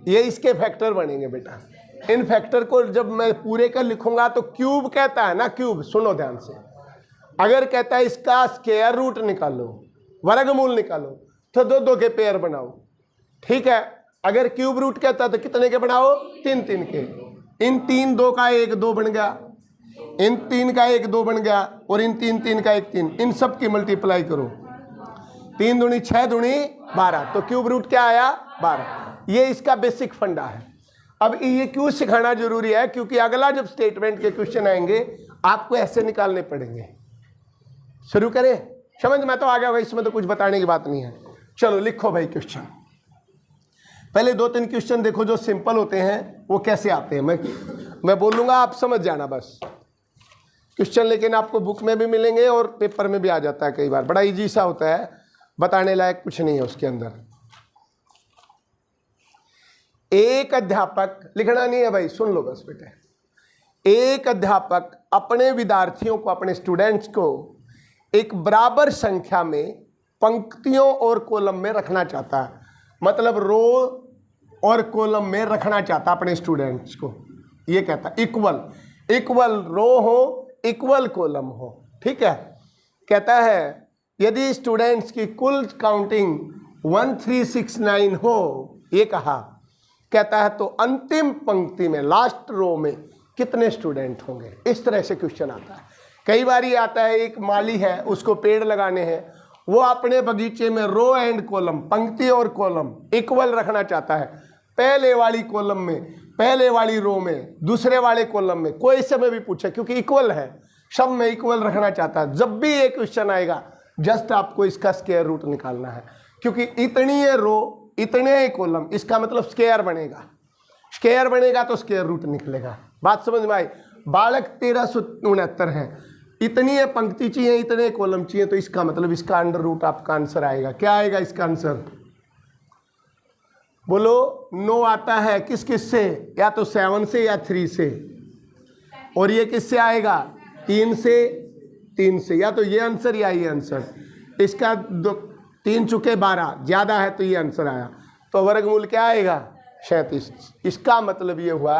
ये इसके फैक्टर बनेंगे बेटा। इन फैक्टर को जब मैं पूरे का लिखूंगा तो क्यूब कहता है ना, क्यूब, सुनो ध्यान से, अगर कहता है इसका स्क्वायर रूट निकालो, वर्गमूल निकालो, तो 2 2 के पेयर बनाओ, ठीक है। अगर क्यूब रूट कहता है तो कितने के बनाओ? 3 3 के। इन 3 2 का 1 2 बन गया, इन 3 का 1 2 बन गया, और इन 3 3 का 1 3, इन सब की मल्टीप्लाई करो, 3 दूनी 6 दूनी 12, तो क्यूब रूट क्या आया? 12। ये इसका बेसिक फंडा है। अब ये क्यों सिखाना जरूरी है? क्योंकि अगला जब स्टेटमेंट के क्वेश्चन आएंगे आपको ऐसे निकालने पड़ेंगे। शुरू करें? समझ में तो आ गया भाई, इसमें तो कुछ बताने की बात नहीं है। चलो लिखो भाई क्वेश्चन। पहले 2-3 क्वेश्चन देखो जो सिंपल होते हैं वो कैसे आते हैं, मैं बोलूंगा, आप समझ जाना बस। क्वेश्चन लेकिन आपको बुक में भी मिलेंगे और पेपर में भी आ जाता है कई बार, बड़ा इजी सा होता है, बताने लायक कुछ नहीं है उसके अंदर। एक अध्यापक, लिखना नहीं है भाई, सुन लो बस बेटे। एक अध्यापक अपने विद्यार्थियों को, अपने स्टूडेंट्स को एक बराबर संख्या में पंक्तियों और कॉलम में रखना चाहता है, मतलब रो और कॉलम में रखना चाहता अपने स्टूडेंट्स को। ये कहता इक्वल रो हो, इक्वल कॉलम हो, ठीक है। कहता है यदि स्टूडेंट्स की कुल काउंटिंग 1369 हो, ये कहा, कहता है तो अंतिम पंक्ति में, लास्ट रो में कितने स्टूडेंट होंगे। इस तरह से क्वेश्चन आता है। कई बार ये आता है, एक माली है, उसको पेड़ लगाने हैं, वो अपने बगीचे में रो एंड कॉलम, पंक्ति और कॉलम इक्वल रखना चाहता है। पहले वाली कॉलम में, पहले वाली रो में, दूसरे वाले कॉलम में, कोई समय भी पूछे, क्योंकि इक्वल है, सब में इक्वल रखना चाहता है। जब भी एक क्वेश्चन आएगा जस्ट आपको इसका स्क्वायर रूट निकालना है, क्योंकि इतनी है रो, इतने ही कॉलम, इसका मतलब स्क्वायर बनेगा। स्क्वायर बनेगा तो स्क्वायर रूट निकलेगा। बात समझ में आई? बालक 1369 है, इतनी है पंक्ति चाहिए, इतने कॉलम चाहिए, तो इसका मतलब इसका अंडर रूट आपका आंसर आएगा। क्या आएगा इसका आंसर? बोलो। 9 आता है किस किस से? या तो 7 से या 3 से, और ये किससे आएगा? 3 से, या तो ये आंसर या ये आंसर। इसका 3 चुके 12 ज्यादा है, तो ये आंसर आया। तो वर्गमूल क्या आएगा? 37। इसका मतलब ये हुआ,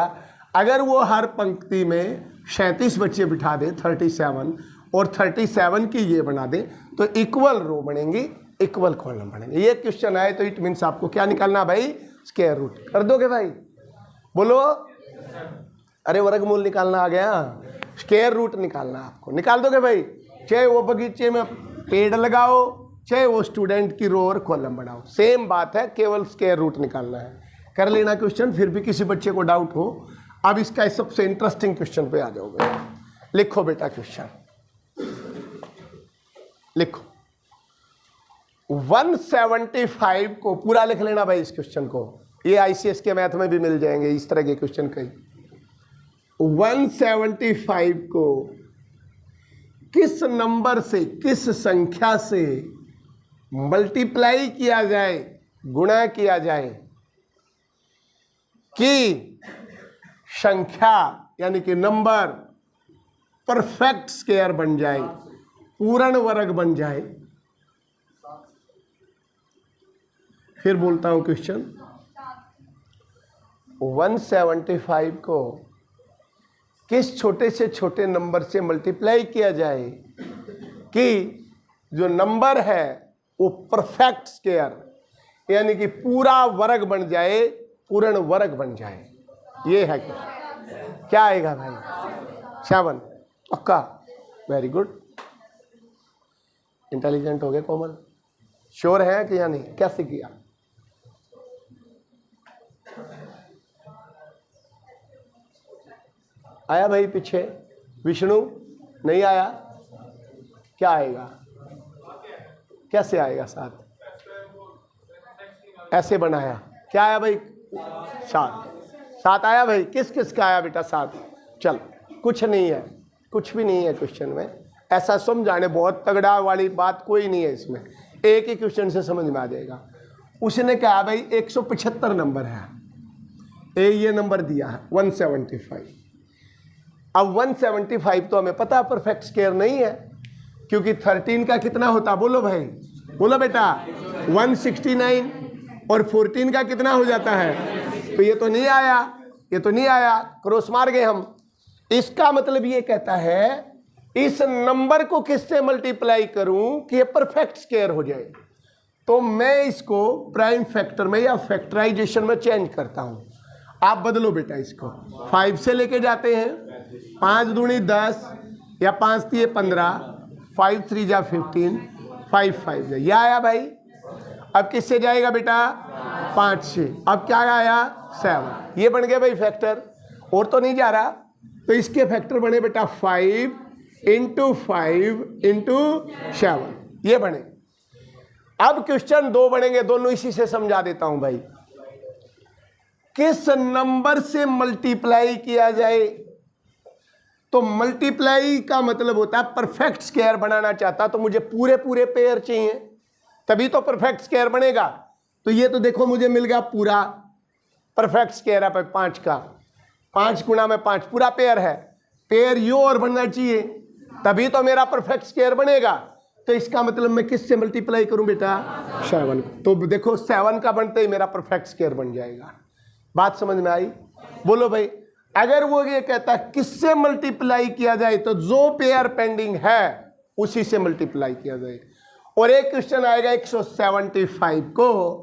अगर वो हर पंक्ति में 37 बच्चे बिठा दे, 37, और 37 की ये बना दे, तो इक्वल रो बनेंगी, इक्वल कॉलम बनेंगे। ये क्वेश्चन आए तो इट मीन्स आपको क्या निकालना भाई? Square root. कर दोगे भाई? बोलो। अरे वर्गमूल निकालना आ गया, स्क्वायर रूट निकालना आपको, निकाल दोगे भाई? चाहे वो बगीचे में पेड़ लगाओ, चाहे वो स्टूडेंट की रो और कॉलम बनाओ, सेम बात है, केवल स्क्वायर रूट निकालना है। कर लेना क्वेश्चन, फिर भी किसी बच्चे को डाउट हो। अब इसका सबसे इंटरेस्टिंग क्वेश्चन पे आ जाओगे। लिखो बेटा क्वेश्चन, लिखो। 175 को पूरा लिख लेना भाई इस क्वेश्चन को, ये आईसीएस के मैथ में भी मिल जाएंगे इस तरह के क्वेश्चन कई। 175 को किस नंबर से, किस संख्या से मल्टीप्लाई किया जाए, गुणा किया जाए कि संख्या यानी कि नंबर परफेक्ट स्क्वायर बन जाए, पूर्ण वर्ग बन जाए। फिर बोलता हूं क्वेश्चन, 175 को किस छोटे से छोटे नंबर से मल्टीप्लाई किया जाए कि जो नंबर है वो परफेक्ट स्क्वायर यानी कि पूरा वर्ग बन जाए, पूर्ण वर्ग बन जाए। ये है क्या आएगा भाई? 7। पक्का? वेरी गुड, इंटेलिजेंट हो गए कोमल। श्योर है कि या नहीं? कैसे किया? आया भाई पीछे? विष्णु नहीं आया? क्या आएगा? कैसे आएगा 7? ऐसे बनाया, क्या आया भाई? 7। 7 आया भाई। किस किस का आया बेटा 7? चल, कुछ नहीं है, कुछ भी नहीं है क्वेश्चन में, ऐसा समझाने बहुत तगड़ा वाली बात कोई नहीं है इसमें, एक ही क्वेश्चन से समझ में आ जाएगा। उसने कहा भाई 175 नंबर है, ये नंबर दिया है 175। अब 175 तो हमें पता परफेक्ट स्क्वायर नहीं है, क्योंकि 13 का कितना होता, बोलो भाई, बोलो बेटा, 169, और 14 का कितना हो जाता है? तो ये तो नहीं आया, ये तो नहीं आया, क्रॉस मार गए हम। इसका मतलब ये कहता है इस नंबर को किससे मल्टीप्लाई करूं कि ये परफेक्ट स्क्वायर हो जाए, तो मैं इसको प्राइम फैक्टर में या फैक्टराइजेशन में चेंज करता हूं। आप बदलो बेटा, इसको 5 से लेके जाते हैं, 5 दूनी 10 या 5 3 15, 5 3 जा 15, 5 5 जा, यह आया भाई। अब किससे जाएगा बेटा? 5 से। अब क्या आया? 7। ये बन गया भाई फैक्टर, और तो नहीं जा रहा, तो इसके फैक्टर बने बेटा 5 × 5 × 7, ये बने। अब क्वेश्चन 2 बनेंगे, दोनों इसी से समझा देता हूं भाई। किस नंबर से मल्टीप्लाई किया जाए? तो मल्टीप्लाई का मतलब होता है परफेक्ट स्क्वायर बनाना चाहता तो मुझे पूरे पूरे पेयर चाहिए, तभी तो परफेक्ट स्क्वायर बनेगा। तो ये तो देखो मुझे मिल गया पूरा परफेक्ट स्क्वायर है 5 का, 5 गुणा में 5 पूरा पेयर है, पेयर यू और बनना चाहिए, तभी तो मेरा परफेक्ट स्क्वायर बनेगा। तो इसका मतलब मैं किससे मल्टीप्लाई करूं बेटा? 7। तो देखो 7 का बनते ही मेरा परफेक्ट स्क्वायर बन जाएगा। बात समझ में आई? बोलो भाई। अगर वो ये कहता है किससे मल्टीप्लाई किया जाए, तो जो पेयर पेंडिंग है उसी से मल्टीप्लाई किया जाए। और एक क्वेश्चन आएगा 175 को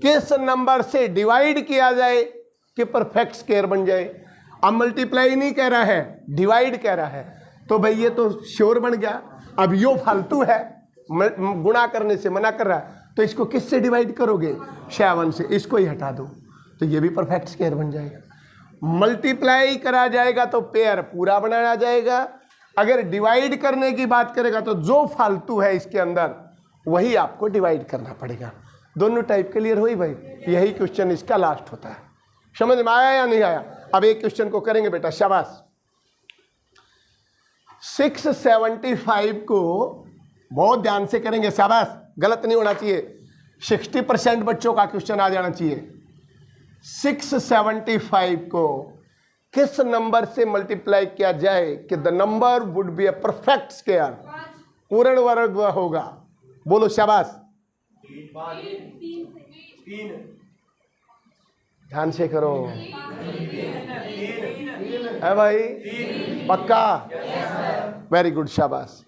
किस नंबर से डिवाइड किया जाए कि परफेक्ट स्क्वायर बन जाए। अब मल्टीप्लाई नहीं कह रहा है, डिवाइड कह रहा है, तो भाई ये तो श्योर बन गया। अब यो फालतू है, गुणा करने से मना कर रहा है, तो इसको किससे डिवाइड करोगे? 7 से। इसको ही हटा दो, तो ये भी परफेक्ट स्क्वायर बन जाएगा। मल्टीप्लाई करा जाएगा तो पेयर पूरा बनाया जाएगा, अगर डिवाइड करने की बात करेगा तो जो फालतू है इसके अंदर वही आपको डिवाइड करना पड़ेगा। दोनों टाइप क्लियर हुई भाई? यही क्वेश्चन इसका लास्ट होता है। समझ में आया या नहीं आया? अब एक क्वेश्चन को करेंगे बेटा, शाबाश। 675 को बहुत ध्यान से करेंगे, शाबाश, गलत नहीं होना चाहिए, 60% बच्चों का क्वेश्चन आ जाना चाहिए। 675 को किस नंबर से मल्टीप्लाई किया जाए कि the number would be a perfect square, पूर्ण वर्ग होगा? बोलो शाबाश। 3। ध्यान से करो है भाई, पक्का? वेरी गुड, शाबाश।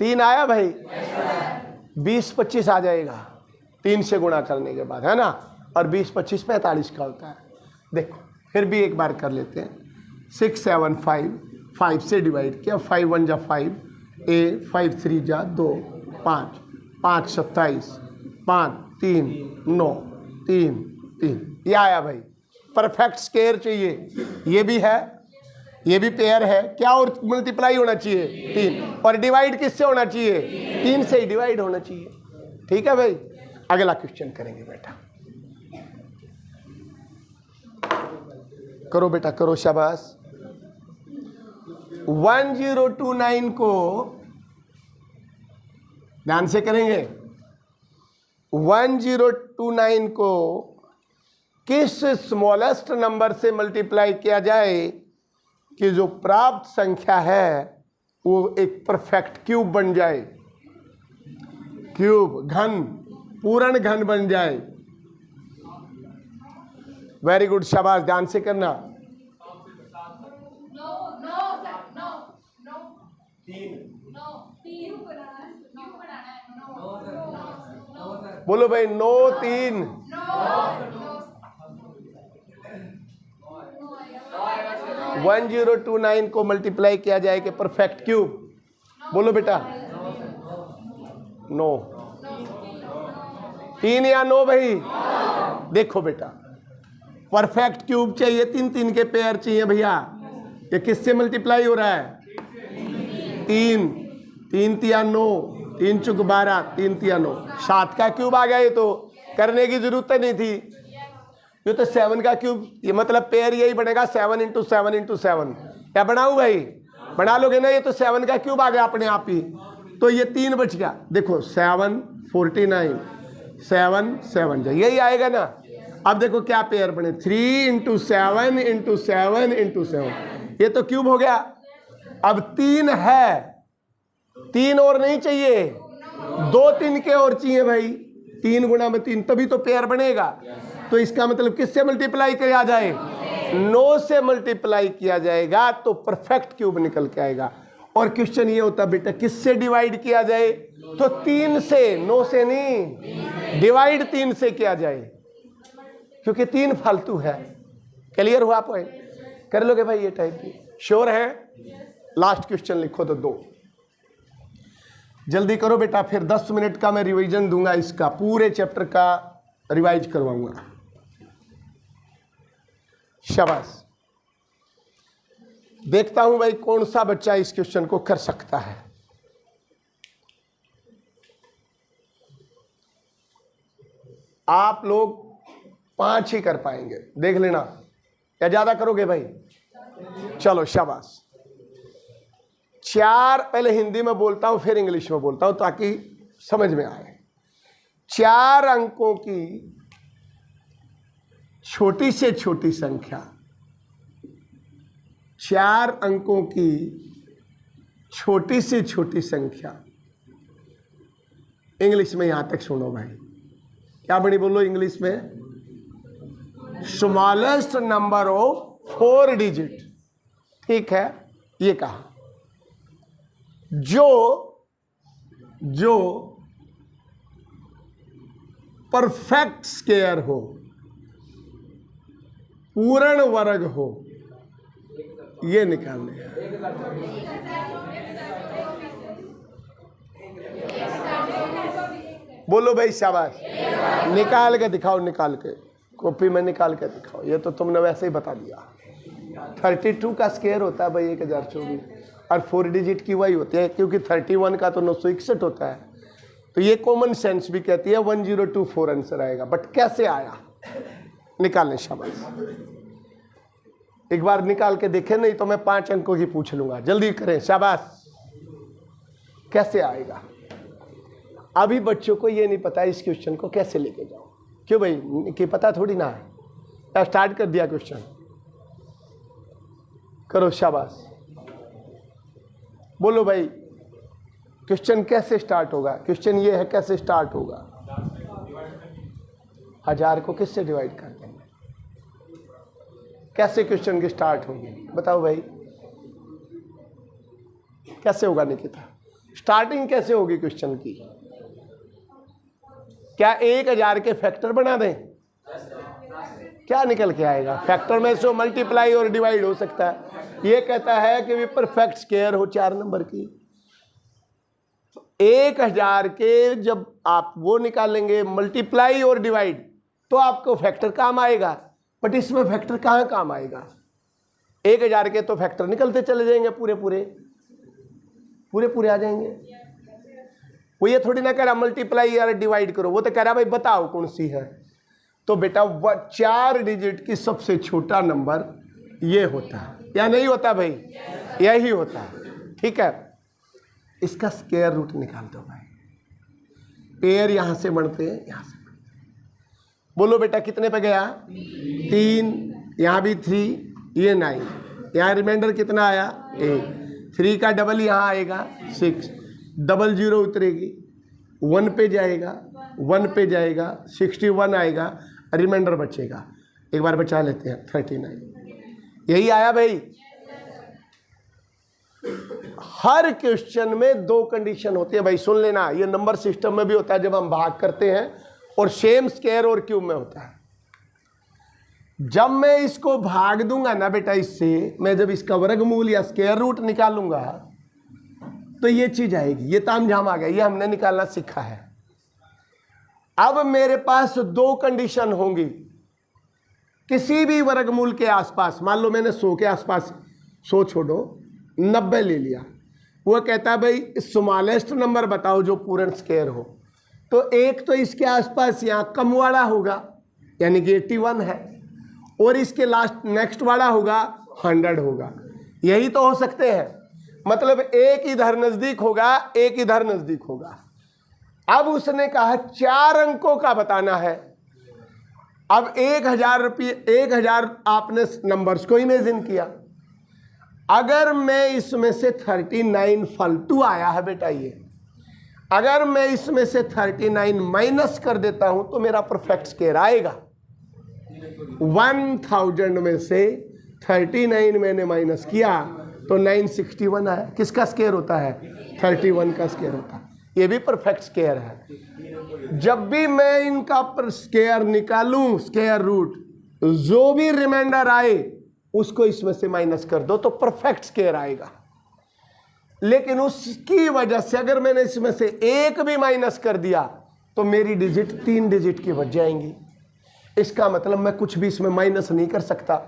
तीन आया भाई? 20-25 आ जाएगा 3 से गुणा करने के बाद, है ना? और 20-25 45 का होता है। देखो फिर भी एक बार कर लेते हैं। 675 5 से डिवाइड किया, 5 1 जा 5, 5 3 जा 2, 5 5 27, 5 3 9 3 3, ये आया भाई। परफेक्ट स्क्वायर चाहिए, ये भी है, ये भी पेयर है, क्या और मल्टीप्लाई होना चाहिए? 3, और डिवाइड किससे होना चाहिए? 3 से ही डिवाइड होना चाहिए। ठीक है भाई, अगला क्वेश्चन करेंगे बेटा। करो बेटा करो, शाबाश। 1029 को ध्यान से करेंगे। 1029 को किस स्मॉलेस्ट नंबर से मल्टीप्लाई किया जाए कि जो प्राप्त संख्या है वो एक परफेक्ट क्यूब बन जाए, क्यूब घन, पूर्ण घन बन जाए। वेरी गुड, शाबाश, ध्यान से करना। बोलो भाई, 9 3। 1029 को मल्टीप्लाई किया जाए कि परफेक्ट क्यूब, बोलो बेटा। 9 3 या 9 भाई? देखो बेटा, परफेक्ट क्यूब चाहिए, 3 के पेयर चाहिए भैया। ये किससे मल्टीप्लाई हो रहा है? 3 3 या 9, 3 चुक 12, 3 तिया 9, 7 का क्यूब आ गया। ये तो करने की जरूरत नहीं थी, ये तो 7 का क्यूब, ये मतलब पेयर यही बनेगा 7 × 7 × 7। क्या बनाऊं भाई? बना लोगे ना, ये तो 7 का क्यूब आ गया अपने आप ही। तो ये 3 बच गया, देखो 7 49 7 7 यही आएगा ना। अब देखो क्या पेयर बने, 3 × 7 × 7 × 7, ये तो क्यूब हो गया। अब 3 है, 3 और नहीं चाहिए, 2 3 के और चाहिए भाई, 3 × 3 तभी तो पेयर बनेगा। तो इसका मतलब किससे मल्टीप्लाई किया जाए? 9 से मल्टीप्लाई किया जाएगा तो परफेक्ट क्यूब निकल के आएगा। और क्वेश्चन ये होता बेटा किससे डिवाइड किया जाए? तो 3 से, 9 से नहीं, डिवाइड 3 से किया जाए, क्योंकि 3 फालतू है। क्लियर हुआ पॉइंट? कर लोगे भाई ये टाइप की? श्योर है? लास्ट क्वेश्चन लिखो तो 2 जल्दी करो बेटा, फिर 10 मिनट का मैं रिवीजन दूंगा, इसका पूरे चैप्टर का रिवाइज करवाऊंगा। शाबाश। देखता हूं भाई कौन सा बच्चा इस क्वेश्चन को कर सकता है। आप लोग 5 ही कर पाएंगे, देख लेना, या ज्यादा करोगे भाई? चलो शाबाश। 4, पहले हिंदी में बोलता हूं फिर इंग्लिश में बोलता हूं ताकि समझ में आए। 4 अंकों की छोटी से छोटी संख्या, 4 अंकों की छोटी से छोटी संख्या, इंग्लिश में यहां तक सुनो भाई, क्या बड़ी बोलो इंग्लिश में? Smallest number of 4 digit. ठीक है, ये कहा जो परफेक्ट स्क्वायर हो, पूर्ण वर्ग हो, ये निकालने हैं। बोलो भाई शाबाश। निकाल के दिखाओ, निकाल के कॉपी में निकाल के दिखाओ। ये तो तुमने वैसे ही बता दिया। 32 का स्क्वायर होता है भाई 1024, और 4 डिजिट की वही होती है, क्योंकि 31 का तो 961 होता है। तो ये कॉमन सेंस भी कहती है 1024 आंसर आएगा। बट कैसे आया निकालने? शाबाश। एक बार निकाल के देखें, नहीं तो मैं 5 अंकों की पूछ लूंगा। जल्दी करें, शाबाश। कैसे आएगा? अभी बच्चों को ये नहीं पता इस क्वेश्चन को कैसे लेके जाओ। क्यों भाई, कि पता थोड़ी ना है? या स्टार्ट कर दिया क्वेश्चन? करो, शाबाश। बोलो भाई, क्वेश्चन कैसे स्टार्ट होगा? क्वेश्चन ये है कैसे स्टार्ट होगा? 1000 को किससे डिवाइड कर देंगे? कैसे क्वेश्चन की स्टार्ट होगी बताओ भाई? कैसे होगा निकिता? स्टार्टिंग कैसे होगी क्वेश्चन की? क्या 1000 के फैक्टर बना दें? क्या निकल के आएगा? फैक्टर में से मल्टीप्लाई और डिवाइड हो सकता है। ये कहता है कि भी परफेक्ट स्क्वायर हो 4 नंबर की। 1000 के जब आप वो निकालेंगे मल्टीप्लाई और डिवाइड, तो आपको फैक्टर काम आएगा। बट इसमें फैक्टर कहाँ काम आएगा? 1000 के तो फैक्टर निकलते चले जाएंगे, पूरे पूरे आ जाएंगे। वो ये थोड़ी ना कह रहा मल्टीप्लाई या डिवाइड करो, वो तो कह रहा भाई बताओ कौन सी है। तो बेटा 4 डिजिट की सबसे छोटा नंबर ये होता है या नहीं होता भाई? यही होता है। ठीक है, इसका स्क्वायर रूट निकाल दो भाई। पेयर यहां से बढ़ते हैं, यहां से बढ़ते हैं। बोलो बेटा कितने पे गया? 3, यहां भी 3, ये 9, यहां रिमाइंडर कितना आया? 8। 3 का डबल यहां आएगा 6, डबल 0 उतरेगी, 1 पे जाएगा, 1 पे जाएगा, 61 आएगा, रिमाइंडर बचेगा। एक बार बचा लेते हैं 39। यही आया भाई। हर क्वेश्चन में 2 कंडीशन होती है भाई, सुन लेना। ये नंबर सिस्टम में भी होता है जब हम भाग करते हैं, और सेम स्क्वायर और क्यूब में होता है। जब मैं इसको भाग दूंगा ना बेटा इससे, मैं जब इसका वर्गमूल या स्क्वायर रूट निकालूंगा तो ये चीज आएगी। ये तामझाम आ गया, ये हमने निकालना सीखा है। अब मेरे पास 2 कंडीशन होंगी किसी भी वर्गमूल के आसपास। मान लो मैंने 100 के आसपास, 100 छोड़ो 90 ले लिया, वो कहता है भाई स्मॉलेस्ट नंबर बताओ जो पूर्ण स्क्वायर हो। तो एक तो इसके आसपास यहाँ कम वाला होगा यानी कि 81 है, और इसके लास्ट नेक्स्ट वाला होगा 100 होगा। यही तो हो सकते हैं, मतलब एक इधर नजदीक होगा एक इधर नजदीक होगा। अब उसने कहा 4 अंकों का बताना है। अब 1000 रुपये 1000 आपने नंबर्स को इमेजिन किया। अगर मैं इसमें से 39 फालतू आया है बेटा, ये अगर मैं इसमें से 39 माइनस कर देता हूं तो मेरा परफेक्ट स्क्वायर आएगा। 1000 में से 39 मैंने माइनस किया तो 961 आया। किसका स्क्वायर होता है? 31 का स्क्वायर होता है। ये भी परफेक्ट स्क्वायर है। जब भी मैं इनका स्क्वायर निकालूं, स्क्वायर रूट, जो भी रिमाइंडर आए उसको इसमें से माइनस कर दो तो परफेक्ट स्क्वायर आएगा। लेकिन उसकी वजह से अगर मैंने इसमें से एक भी माइनस कर दिया तो मेरी डिजिट 3 डिजिट की बच जाएंगी। इसका मतलब मैं कुछ भी इसमें माइनस नहीं कर सकता,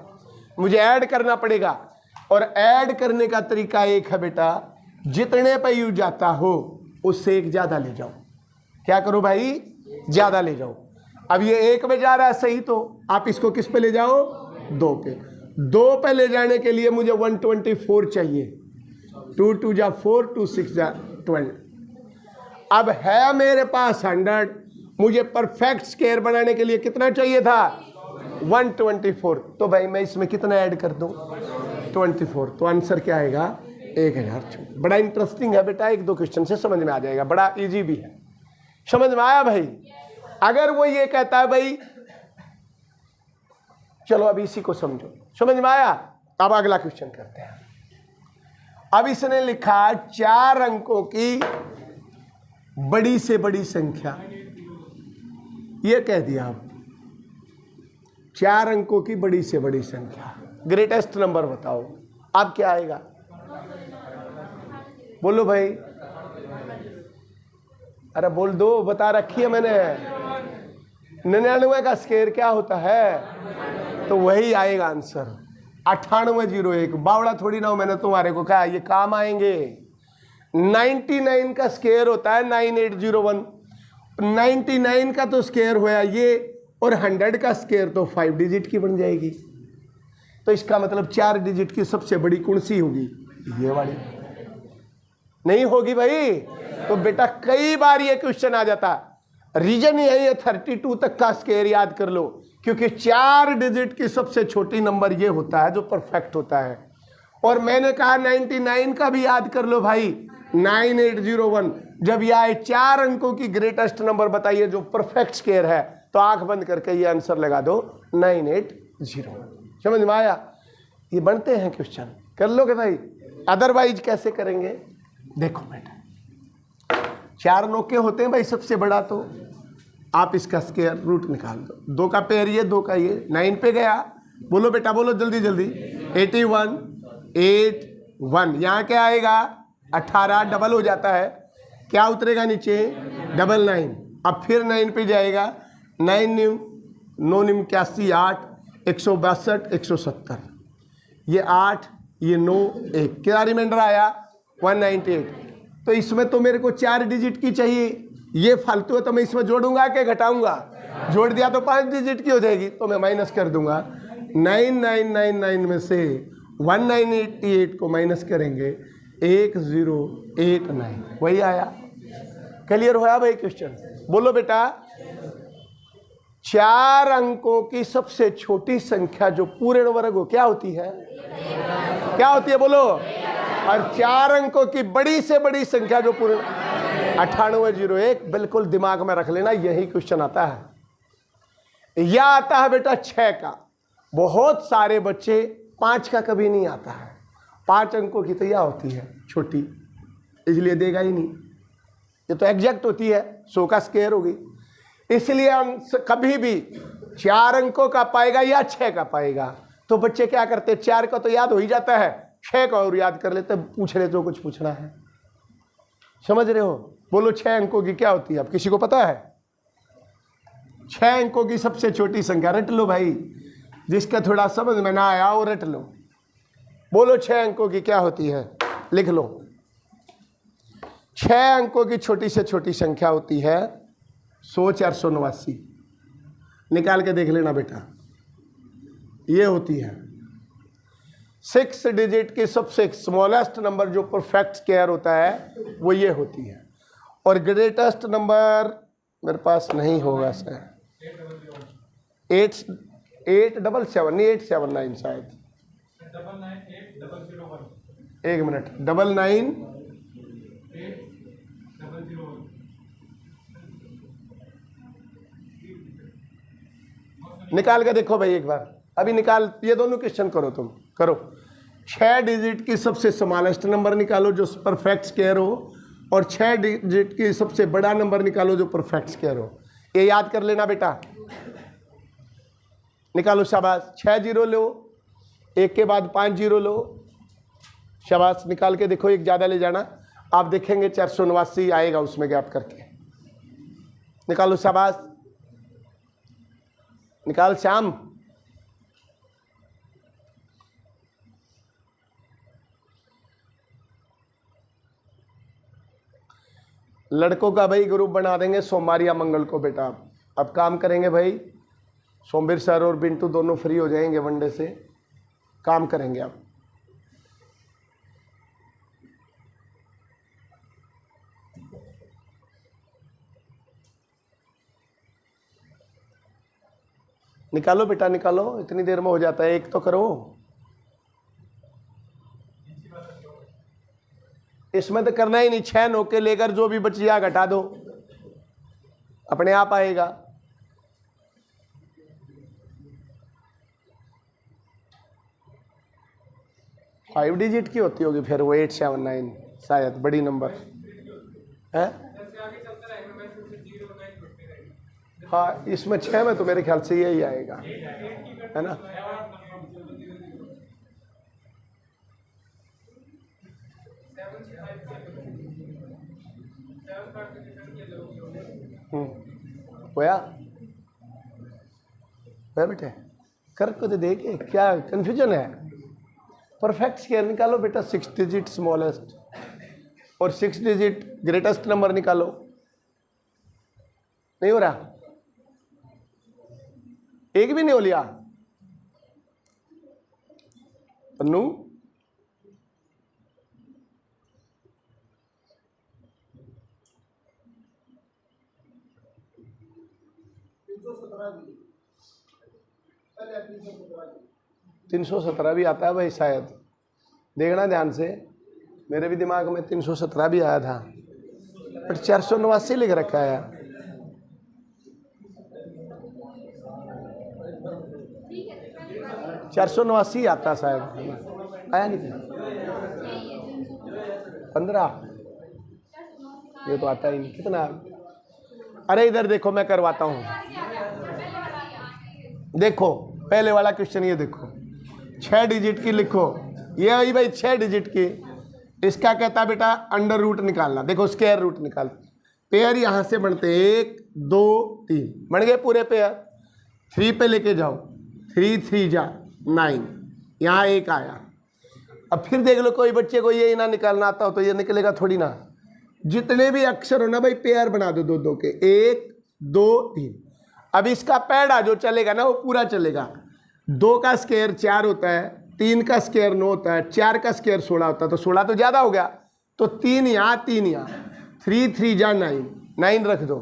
मुझे ऐड करना पड़ेगा। और ऐड करने का तरीका एक है बेटा, जितने पे यू जाता हो उससे एक ज्यादा ले जाओ। क्या करो भाई? ज्यादा ले जाओ। अब ये 1 पे जा रहा है सही, तो आप इसको किस पे ले जाओ? 2 पे। 2 पे ले जाने के लिए मुझे 124 चाहिए। 2 2 जा 4, 2 6 जा 12। अब है मेरे पास 100, मुझे परफेक्ट स्क्वायर बनाने के लिए कितना चाहिए था? 124। तो भाई मैं इसमें कितना ऐड कर दूं? 24। तो आंसर क्या आएगा? 1000। बड़ा इंटरेस्टिंग है बेटा, 1-2 क्वेश्चन से समझ में आ जाएगा, बड़ा इजी भी है। समझ में आया भाई? अगर वो ये कहता है भाई, चलो अभी इसी को समझो, समझ में आया? अब अगला क्वेश्चन करते हैं। अब इसने लिखा 4 अंकों की बड़ी से बड़ी संख्या, ये कह दिया। अब 4 अंकों की बड़ी से बड़ी संख्या, ग्रेटेस्ट नंबर बताओ। अब क्या आएगा? बोलो भाई, अरे बोल दो, बता रखी है मैंने। 99 का स्क्वायर क्या होता है? तो वही आएगा आंसर 9801। बावड़ा थोड़ी ना हो, मैंने तुम्हारे को कहा ये काम आएंगे। 99 का स्क्वायर होता है 9801। 99 का तो स्क्वायर हुआ ये, और 100 का स्क्वायर तो 5 डिजिट की बन जाएगी। तो इसका मतलब 4 डिजिट की सबसे बड़ी कौन सी होगी? ये वाली। नहीं होगी भाई? तो बेटा कई बार ये क्वेश्चन आ जाता, रीजन यही है 32 तक का स्क्वायर याद कर लो, क्योंकि 4 डिजिट की सबसे छोटी नंबर ये होता है जो परफेक्ट होता है। और मैंने कहा 99 का भी याद कर लो भाई, 9801। जब ये आए 4 अंकों की ग्रेटेस्ट नंबर बताइए जो परफेक्ट स्क्वायर है, तो आंख बंद करके ये आंसर लगा दो 980। समझ में आया? ये बनते हैं क्वेश्चन, कर लोगे भाई? अदरवाइज कैसे करेंगे? देखो बेटा, 4 नोके होते हैं भाई सबसे बड़ा, तो आप इसका स्क्वायर रूट निकाल दो। 2 का पेयर ये, 2 का ये, 9 पे गया। बोलो बेटा, बोलो जल्दी जल्दी। 81 81, यहाँ क्या आएगा? 18, डबल हो जाता है, क्या उतरेगा नीचे? 99। अब फिर 9 पे जाएगा, 9 न्यू 9 न्यू 81, 8 162 170, ये 8 ये 9 1, क्या रिमाइंडर आया? 198। तो इसमें तो मेरे को 4 डिजिट की चाहिए, ये फालतू है तो मैं इसमें जोड़ूंगा कि घटाऊंगा? जोड़ दिया तो 5 डिजिट की हो जाएगी, तो मैं माइनस कर दूंगा। 9999 में से 1988 को माइनस करेंगे 1089, वही आया। क्लियर होया भाई क्वेश्चन? बोलो बेटा, 4 अंकों की सबसे छोटी संख्या जो पूर्ण वर्ग हो क्या होती है? क्या होती है बोलो? और 4 अंकों की बड़ी से बड़ी संख्या जो पूर्ण 9801। बिल्कुल दिमाग में रख लेना, यही क्वेश्चन आता है। या आता है बेटा 6 का। बहुत सारे बच्चे 5 का कभी नहीं आता है। 5 अंकों की तो यह होती है छोटी, इसलिए देगा ही नहीं। ये तो एग्जैक्ट होती है, 100 का स्क्वायर होगी, इसलिए हम कभी भी 4 अंकों का पाएगा या 6 का पाएगा। तो बच्चे क्या करते हैं, 4 का तो याद हो ही जाता है, 6 का और याद कर लेते, पूछ ले जो कुछ पूछना है। समझ रहे हो? बोलो 6 अंकों की क्या होती है? अब किसी को पता है? 6 अंकों की सबसे छोटी संख्या, रट लो भाई, जिसका थोड़ा समझ में ना आया वो रट लो। बोलो 6 अंकों की क्या होती है? लिख लो। 6 अंकों की छोटी से छोटी संख्या होती है 100 489। निकाल के देख लेना बेटा, ये होती है 6 डिजिट की सबसे स्मॉलेस्ट नंबर जो परफेक्ट स्क्वायर होता है वो ये होती है। और ग्रेटेस्ट नंबर मेरे पास नहीं होगा सर, 877 नहीं 879 शायद, 1 मिनट, 99 निकाल के देखो भाई एक बार, अभी निकाल, ये दोनों क्वेश्चन करो, तुम करो। 6 डिजिट की सबसे स्मॉलेस्ट नंबर निकालो जो परफेक्ट स्क्वायर हो, और 6 डिजिट की सबसे बड़ा नंबर निकालो जो परफेक्ट स्क्वायर हो। ये याद कर लेना बेटा, निकालो, शाबाश। 6 जीरो लो, एक के बाद 5 जीरो लो, शाबाश। निकाल के देखो, एक ज़्यादा ले जाना, आप देखेंगे 489 आएगा उसमें गैप करके। निकालो, शाबाश, निकाल श्याम। लड़कों का भाई ग्रुप बना देंगे सोमवार या मंगल को बेटा। अब काम करेंगे भाई, सोमवीर सर और बिंटू दोनों फ्री हो जाएंगे वनडे से, काम करेंगे अब। निकालो बेटा, निकालो, इतनी देर में हो जाता है, एक तो करो। इसमें तो करना ही नहीं, 6 नौके लेकर जो भी बचिया घटा दो, अपने आप आएगा। फाइव डिजिट की होती होगी फिर वो 879 शायद, बड़ी नंबर है। हाँ, इसमें 6 में तो मेरे ख्याल से यही आएगा, है ना। होया बेटे, कर को तो देखे क्या कंफ्यूजन है। परफेक्ट स्क्वायर निकालो बेटा, 6 डिजिट स्मॉलेस्ट और 6 डिजिट ग्रेटेस्ट नंबर निकालो। नहीं हो रहा, एक भी नहीं हो लिया पन्नू। तीन 317 भी आता है भाई शायद, देखना ध्यान से। मेरे भी दिमाग में 317 भी आया था, बट 489 लिख रखा है। चार 489 आता शायद, आया नहीं था 15, ये तो आता ही नहीं। कितना? अरे इधर देखो, मैं करवाता हूँ। देखो पहले वाला क्वेश्चन, ये देखो 6 डिजिट की लिखो, ये आई भाई 6 डिजिट की। इसका कहता बेटा अंडर रूट निकालना। देखो स्क्वायर रूट निकाल, पेयर यहाँ से बनते 1 2 3 बन गए पूरे पेयर। 3 पे लेके जाओ, 3 3 जा 9, यहाँ 1 आया। अब फिर देख लो, कोई बच्चे को ये ना निकालना आता हो तो ये निकलेगा थोड़ी ना। जितने भी अक्षर हो ना भाई, पेयर बना दो 2 2 के, 1 2 3। अब इसका पैड़ा जो चलेगा ना वो पूरा चलेगा। 2 का स्क्वायर 4 होता है, 3 का स्क्वायर 9 होता है, 4 का स्क्वायर 16 होता है, तो 16 तो ज़्यादा हो गया, तो 3 यहाँ 3 यहाँ, 3 3 जा 9, 9 रख दो।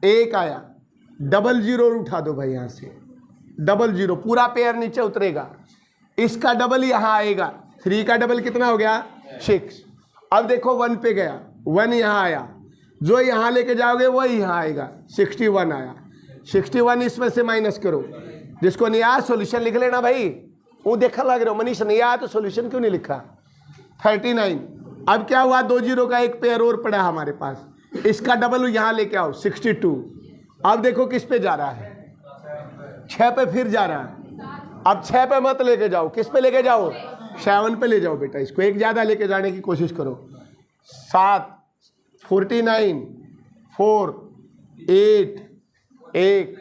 1 आया, 00 उठा दो भाई यहाँ से, 00 पूरा पेयर नीचे उतरेगा। इसका डबल यहाँ आएगा, 3 का डबल कितना हो गया 6। अब देखो 1 पे गया, 1 यहाँ आया, जो यहाँ लेके जाओगे वही यहाँ आएगा, 61 आया। 61 इसमें से माइनस करो, जिसको नहीं आया सोल्यूशन लिख लेना भाई। वो देखा लग रहा हो मनीष, नहीं आया तो सोल्यूशन क्यों नहीं लिखा। 39। अब क्या हुआ, 2 जीरो का एक पेयर और पड़ा हमारे पास, इसका डबल यहाँ लेके आओ 62। अब देखो किस पे जा रहा है, 6 पे फिर जा रहा है। अब 6 पे मत लेके जाओ, किस पे लेके जाओ, 7 पे ले जाओ बेटा। इसको एक ज़्यादा लेके जाने की कोशिश करो। 7 49 4 8 1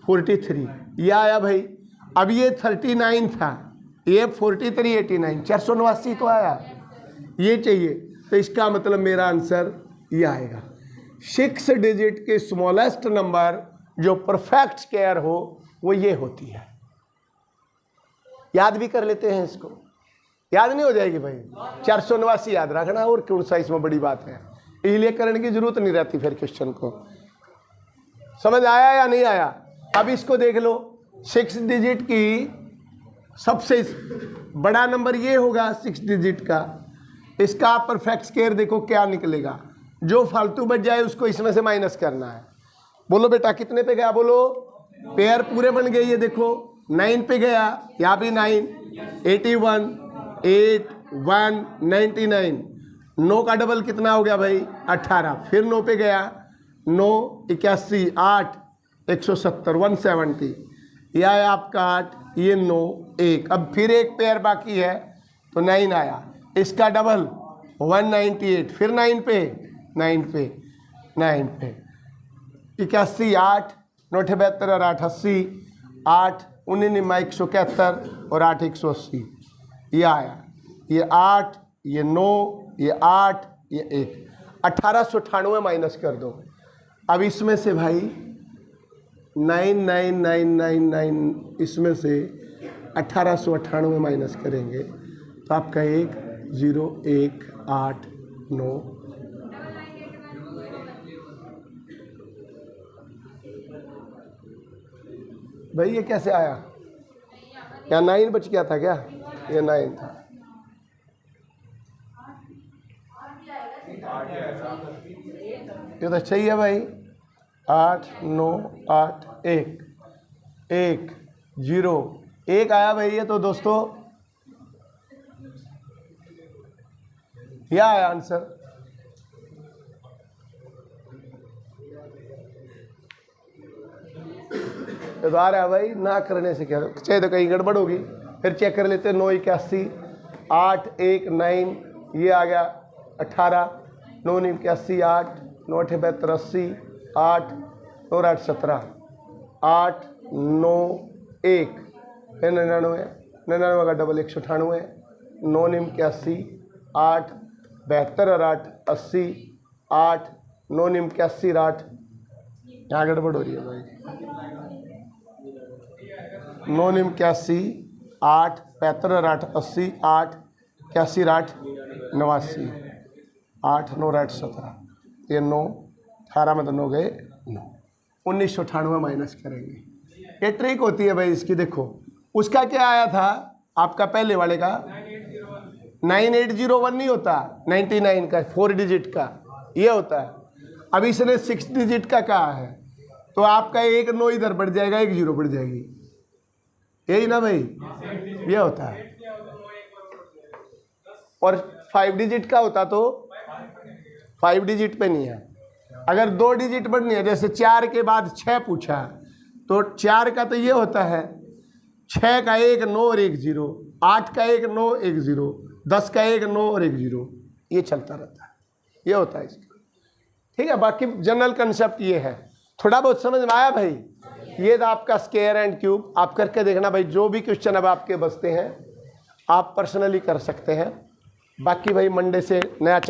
43, ये आया भाई। अब ये 39 था, ये 43 89, 489 तो आया, ये चाहिए। तो इसका मतलब मेरा आंसर ये आएगा। 6 डिजिट के स्मॉलेस्ट नंबर जो परफेक्ट स्क्वायर हो वो ये होती है। याद भी कर लेते हैं इसको, याद नहीं हो जाएगी भाई, 489 याद रखना, और कौन सा इसमें बड़ी बात है, इसलिए करने की जरूरत नहीं रहती फिर क्वेश्चन को। समझ आया या नहीं आया? अब इसको देख लो, 6 डिजिट की सबसे बड़ा नंबर ये होगा 6 डिजिट का, इसका परफेक्ट स्क्वायर देखो क्या निकलेगा, जो फालतू बच जाए उसको इसमें से माइनस करना है। बोलो बेटा कितने पे गया, बोलो, पेयर पूरे बन गए, ये देखो 9 पे गया, यहाँ भी 9, 81, 8, 1, 99, 9 का डबल कितना हो गया भाई 18, फिर 9 पे गया, 9, 81, 8, 170, 170, यह है आपका 8, ये 9, 1, अब फिर एक पेयर बाकी है तो 9 आया, इसका डबल 198, फिर 9 पे 9 पे 9 पे 81, 8, 972 और 8 80, 8 19 171 और 8 180, ये आया, ये 8, ये 9, ये 8, ये 1, 1898 माइनस कर दो। अब इसमें से भाई 99999 इसमें से 1898 माइनस करेंगे तो आपका 1 0 1 8 9 भाई ये कैसे आया? क्या 9 बच गया था क्या? ये 9 था। ये तो सही है भाई, 8 9 8 1 1 0 1 आया भाई, ये तो दोस्तों यह आया आंसर। ये तो आ रहा है भाई, ना करने से क्या चाहे तो कहीं गड़बड़ होगी, फिर चेक कर लेते। 9 81 8 1 9, ये आ गया 18, 9 81 8 9 72 80 8 9 8 17 8 9 1, फिर 99 99 का डबल 198, 9 81 8 72 और 8 80 8 9 81 8, यहाँ गड़बड़ हो रही है भाई, 9 81 8 75 और 8 80 8 81 8 89 8 9 8 17, ये 9 18 में तो 9 गए 9, 1998 माइनस करेंगे। ये ट्रिक होती है भाई इसकी। देखो उसका क्या आया था आपका पहले वाले का 9801 नहीं होता, 99 का 4 डिजिट का ये होता है। अब इसने 6 डिजिट का कहा है तो आपका एक 9 इधर बढ़ जाएगा, एक 0 बढ़ जाएगी, यही ना भाई, ये होता है। और 5 डिजिट का होता तो 5 डिजिट पे नहीं है। अगर 2 डिजिट बढ़नी है, जैसे 4 के बाद 6 पूछा तो 4 का तो ये होता है, 6 का 1 9 और 1 0, 8 का 1 9 1 0, 10 का 1 9 और 1 0, ये चलता रहता है, ये होता है इसका। ठीक है, बाकी जनरल कंसेप्ट ये है। थोड़ा बहुत समझ में आया भाई? ये था आपका स्क्वायर एंड क्यूब। आप करके देखना भाई, जो भी क्वेश्चन अब आपके बचते हैं आप पर्सनली कर सकते हैं। बाकी भाई मंडे से नया